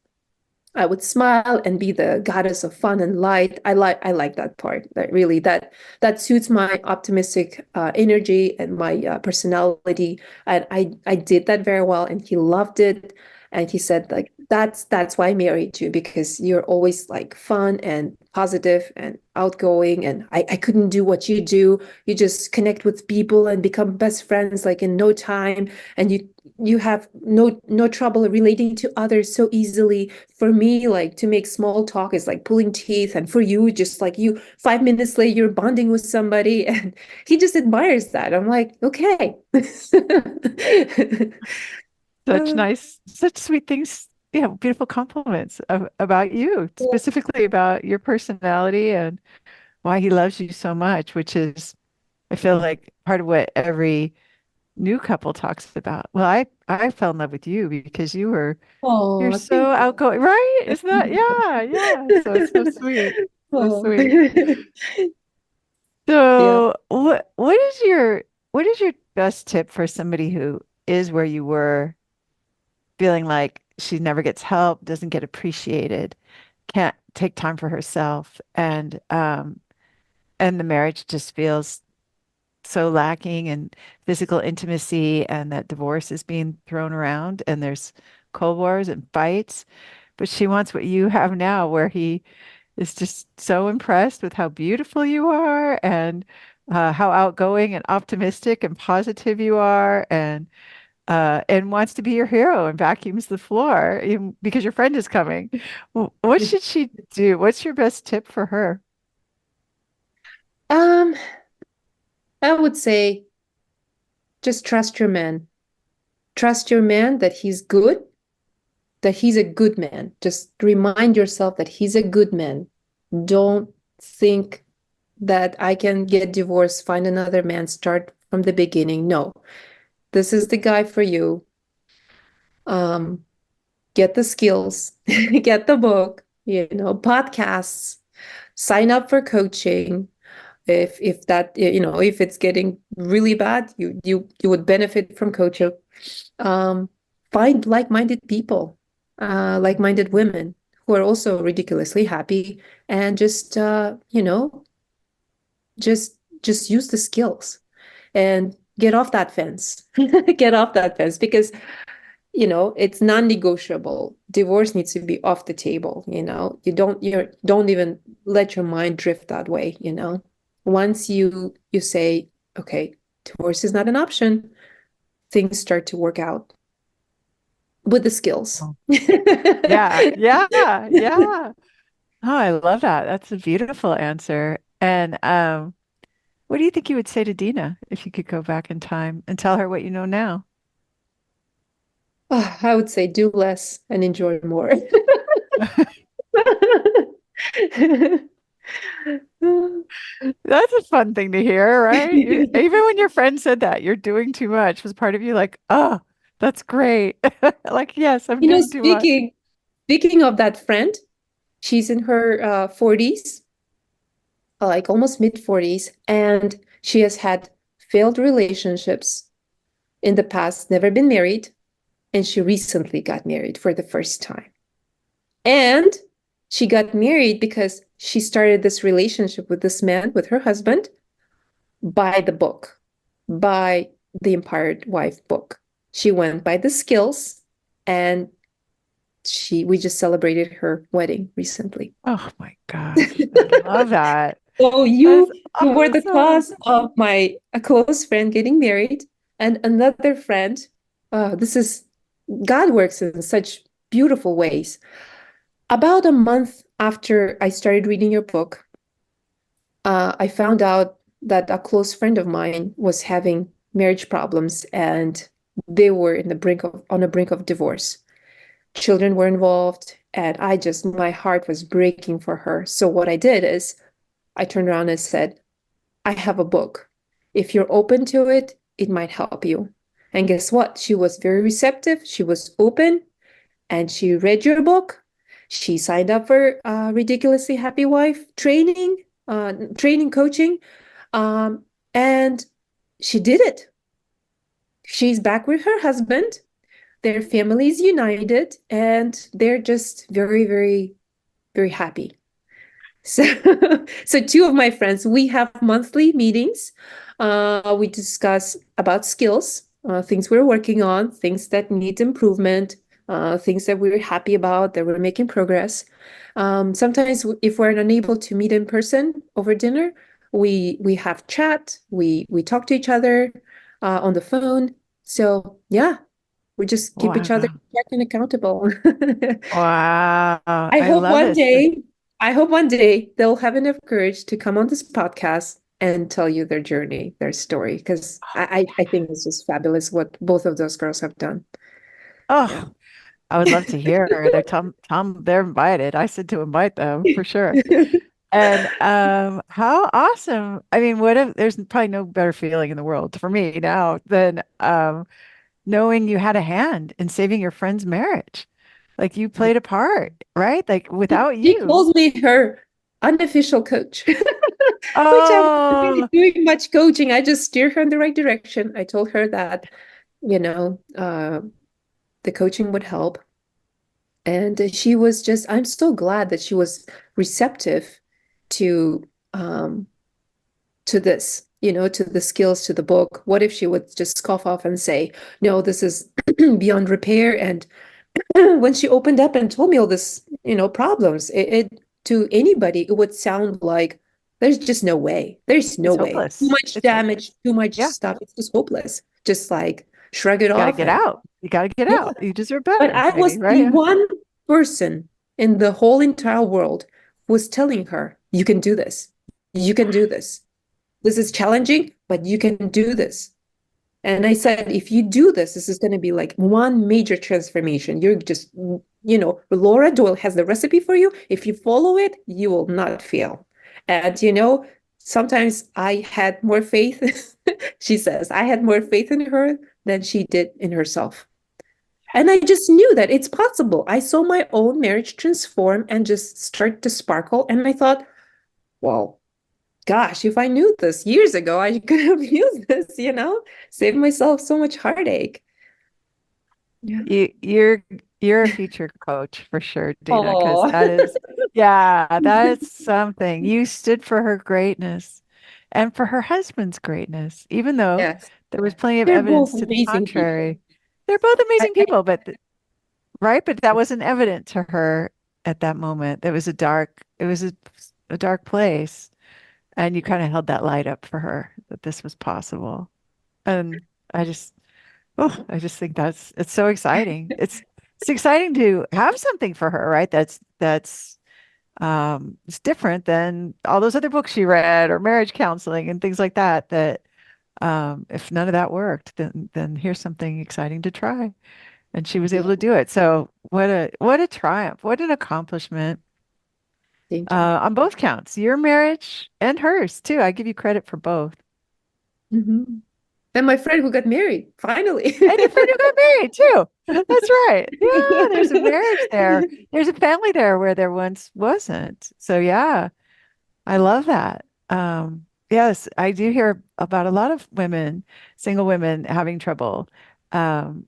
I would smile and be the goddess of fun and light. I like that part. That really that suits my optimistic energy and my personality. And I did that very well, and he loved it. And he said, like, that's why I married you, because you're always like fun and positive and outgoing. And I couldn't do what you do. You just connect with people and become best friends like in no time. And you have no trouble relating to others so easily. For me, like, to make small talk is like pulling teeth, and for you, just like, you 5 minutes later you're bonding with somebody, and he just admires that. I'm like, okay. Such Uh, nice, such sweet things. Yeah, beautiful compliments about you, specifically about your personality and why he loves you so much, which is, I feel like part of what every new couple talks about. Well, I fell in love with you because you're oh, so thank you. outgoing, right? Isn't that? Yeah, yeah. So it's so sweet. So Oh. sweet. Yeah. So what is your best tip for somebody who is where you were, feeling like she never gets help, doesn't get appreciated, can't take time for herself, and the marriage just feels so lacking in physical intimacy and that divorce is being thrown around and there's cold wars and fights. But she wants what you have now, where he is just so impressed with how beautiful you are and how outgoing and optimistic and positive you are, and wants to be your hero and vacuums the floor even because your friend is coming. What should she do? What's your best tip for her? Um, I would say just trust your man. Trust your man that he's good, that he's a good man. Just remind yourself that he's a good man. Don't think that I can get divorced, find another man, start from the beginning. No, this is the guy for you. Um, get the skills, get the book, podcasts, sign up for coaching. If that, if it's getting really bad, you would benefit from coaching. Um, find like-minded people, like-minded women who are also ridiculously happy, and just use the skills and get off that fence. Get off that fence because it's non-negotiable. Divorce needs to be off the table. You don't even let your mind drift that way. Once you say, okay, divorce is not an option, things start to work out with the skills. Oh, yeah, yeah, yeah. Oh, I love that. That's a beautiful answer. And what do you think you would say to Dina if you could go back in time and tell her what you know now? I would say do less and enjoy more. That's a fun thing to hear, right? Even when your friend said that, you're doing too much, was part of you like, oh, that's great. Like, yes, I'm doing too much. Speaking of that friend, she's in her 40s, like almost mid 40s, and she has had failed relationships in the past, never been married, and she recently got married for the first time. And she got married because she started this relationship with this man, with her husband, by the book, by the Empowered Wife book. She went by the skills, and we just celebrated her wedding recently. Oh my gosh. I love that. So That's you were the awesome. cause of my a close friend getting married, and another friend. This is God works in such beautiful ways. About a month after I started reading your book, I found out that a close friend of mine was having marriage problems, and they were on the brink of divorce. Children were involved, and my heart was breaking for her. So what I did is I turned around and said, I have a book. If you're open to it, it might help you. And guess what? She was very receptive. She was open, and she read your book. She signed up for Ridiculously Happy Wife training coaching, um, and she did it. She's back with her husband. Their family is united, and they're just very, very, very happy. So, so two of my friends, we have monthly meetings. We discuss about skills, things we're working on, things that need improvement, things that we're happy about, that we're making progress. Sometimes if we're unable to meet in person over dinner, we have chat, we talk to each other on the phone. So yeah, we just keep each other Wow. checked and accountable. Wow. I I hope love one this. day, I hope one day they'll have enough courage to come on this podcast and tell you their journey, their story, because I think it's just fabulous what both of those girls have done. Yeah. Oh, I would love to hear her. They're invited. I said to invite them for sure. And how awesome. I mean, what if there's probably no better feeling in the world for me now than knowing you had a hand in saving your friend's marriage. Like you played a part, right? Like without She you. calls me her unofficial coach, which I'm not really Oh, doing much coaching. I just steer her in the right direction. I told her that, you know, uh, the coaching would help. And I'm so glad that she was receptive to um, to this. to the skills, to the book? What if she would just scoff off and say, no, this is beyond repair? And when she opened up and told me all this, problems, it to anybody, it would sound like there's just no way. There's no It's way. Too hopeless. much It's damage, hopeless. too much Yeah. stuff. It's just hopeless. Just like shrug it You got to off get and out. You got to get yeah. out. You deserve But better, I maybe, was right? the Yeah. one person in the whole entire world who was telling her, you can do this. You can do this. This is challenging, but you can do this. And I said, if you do this, this is going to be like one major transformation. You're just, Laura Doyle has the recipe for you. If you follow it, you will not fail. And, sometimes I had more faith. She says, I had more faith in her than she did in herself. And I just knew that it's possible. I saw my own marriage transform and just start to sparkle. And I thought, well, gosh, if I knew this years ago, I could have used this, save myself so much heartache. Yeah. You're a future coach for sure, Dena, because Oh, that is, yeah, that is something. You stood for her greatness and for her husband's greatness, even though yes. there was plenty of They're both evidence to the amazing people. contrary. They're both I, amazing I, people, but right, but that wasn't evident to her at that moment. It was a dark place, and you kind of held that light up for her that this was possible. And I just I just think it's so exciting. It's exciting to have something for her, right? That's it's different than all those other books she read or marriage counseling and things like that. That if none of that worked, then here's something exciting to try. And she was able yeah, to do it. So what a triumph, what an accomplishment thank you. on both counts, your marriage and hers too. I give you credit for both. Mhm. And my friend who got married, finally. And your friend who got married too. That's right. Yeah, there's a marriage there. There's a family there where there once wasn't. So yeah, I love that. Yes, I do hear about a lot of women, single women having trouble um,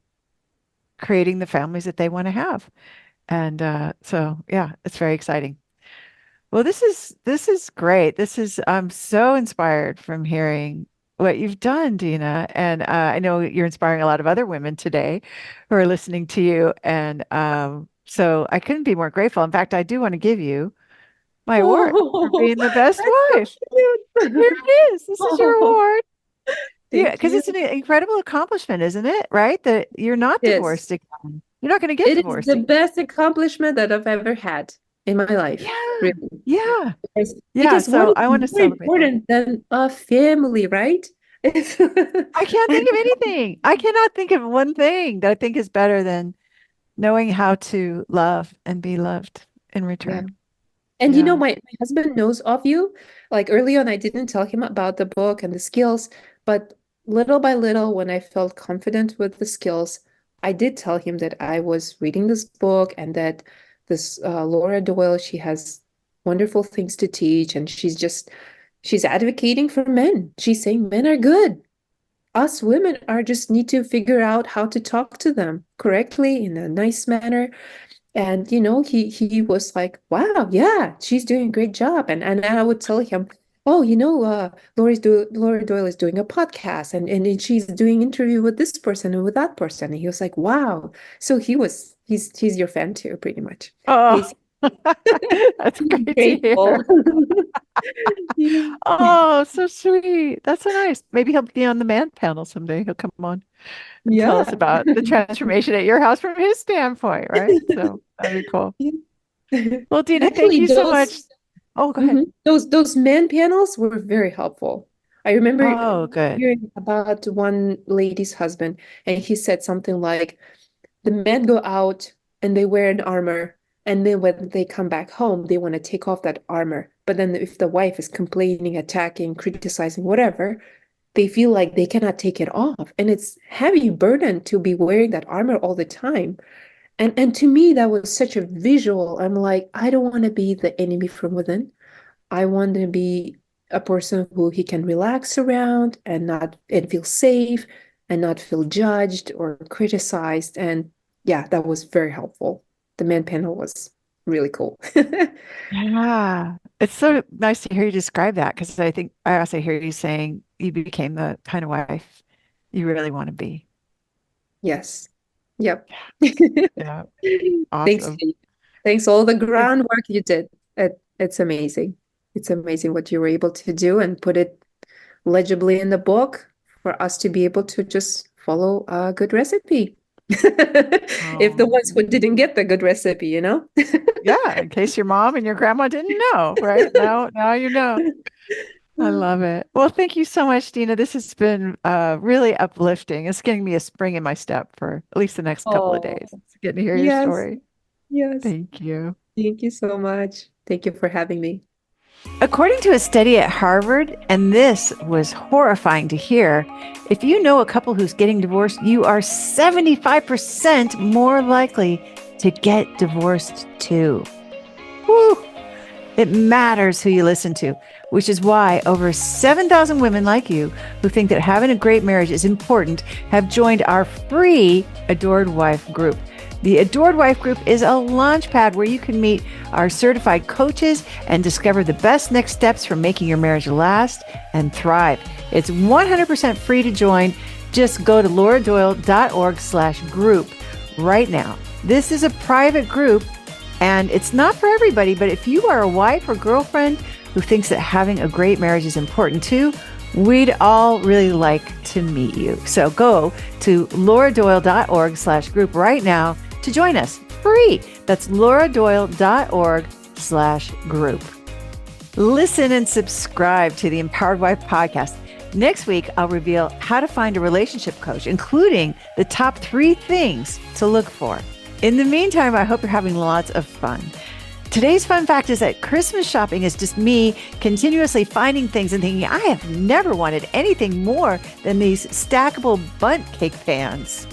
creating the families that they want to have. And so yeah, it's very exciting. Well, this is great. I'm so inspired from hearing what you've done, Dina. And I know you're inspiring a lot of other women today who are listening to you. And so I couldn't be more grateful. In fact, I do want to give you my award for Oh, being the best that's so wife. Here cute. it is. This is your Oh, award. Yeah, thank because you. it's an incredible accomplishment, isn't it? Right? That you're not Yes, divorced again. You're not going to get it is divorced the again. best accomplishment that I've ever had in my life, Yeah. really. Yeah. Because, Yeah. because what So is I want to more celebrate that. important than a family, right? It's- I can't think of anything. I cannot think of one thing that I think is better than knowing how to love and be loved in yeah. return. And Yeah. my husband knows of you. Like early on, I didn't tell him about the book and the skills, but little by little, when I felt confident with the skills, I did tell him that I was reading this book and that this Laura Doyle, she has wonderful things to teach, and she's advocating for men. She's saying men are good. Us women are just need to figure out how to talk to them correctly in a nice manner. And he was like, "Wow, yeah, she's doing a great job." And I would tell him, "Oh, Laura Doyle is doing a podcast, and she's doing interview with this person and with that person." And he was like, "Wow." So he's your fan too, pretty much. Oh, He's that's great to grateful. hear. Yeah. Oh, so sweet. That's so nice. Maybe he'll be on the man panel someday. He'll come on and tell us Yeah. about the transformation at your house from his standpoint, right? So that'd be cool. Well, Dina, thank Actually, you so much. Oh, go ahead. those man panels were very helpful. I remember Oh, good. hearing about one lady's husband, and he said something like, "The men go out and they wear an armor, and then when they come back home, they want to take off that armor. But then if the wife is complaining, attacking, criticizing, whatever, they feel like they cannot take it off, and it's heavy burden to be wearing that armor all the time." And to me, that was such a visual. I'm like, I don't want to be the enemy from within. I want to be a person who he can relax around and feel safe and not feel judged or criticized. And yeah, that was very helpful. The man panel was really cool. Yeah. It's so nice to hear you describe that because I think I also hear you saying you became the kind of wife you really want to be. Yes. Yep. Yeah. Thanks, Awesome. Kate. Thanks all the groundwork you did. It's amazing. It's amazing what you were able to do and put it legibly in the book for us to be able to just follow a good recipe. If the Oh, ones who didn't get the good recipe, you know? yeah. In case your mom and your grandma didn't know, right? Now you know. I love it. Well, thank you so much, Dena. This has been really uplifting. It's getting me a spring in my step for at least the next couple of Oh, days. It's getting to hear your yes, story. yes. Thank you. Thank you so much. Thank you for having me. According to a study at Harvard, and this was horrifying to hear, if you know a couple who's getting divorced, you are 75% more likely to get divorced too. Woo! It matters who you listen to, which is why over 7,000 women like you who think that having a great marriage is important have joined our free Adored Wife group. The Adored Wife group is a launch pad where you can meet our certified coaches and discover the best next steps for making your marriage last and thrive. It's 100% free to join. Just go to lauradoyle.org/group right now. This is a private group and it's not for everybody, but if you are a wife or girlfriend who thinks that having a great marriage is important too, we'd all really like to meet you. So go to lauradoyle.org/group right now to join us free. That's lauradoyle.org/group. Listen and subscribe to the Empowered Wife podcast. Next week, I'll reveal how to find a relationship coach, including the top 3 things to look for. In the meantime, I hope you're having lots of fun. Today's fun fact is that Christmas shopping is just me continuously finding things and thinking, I have never wanted anything more than these stackable bundt cake pans.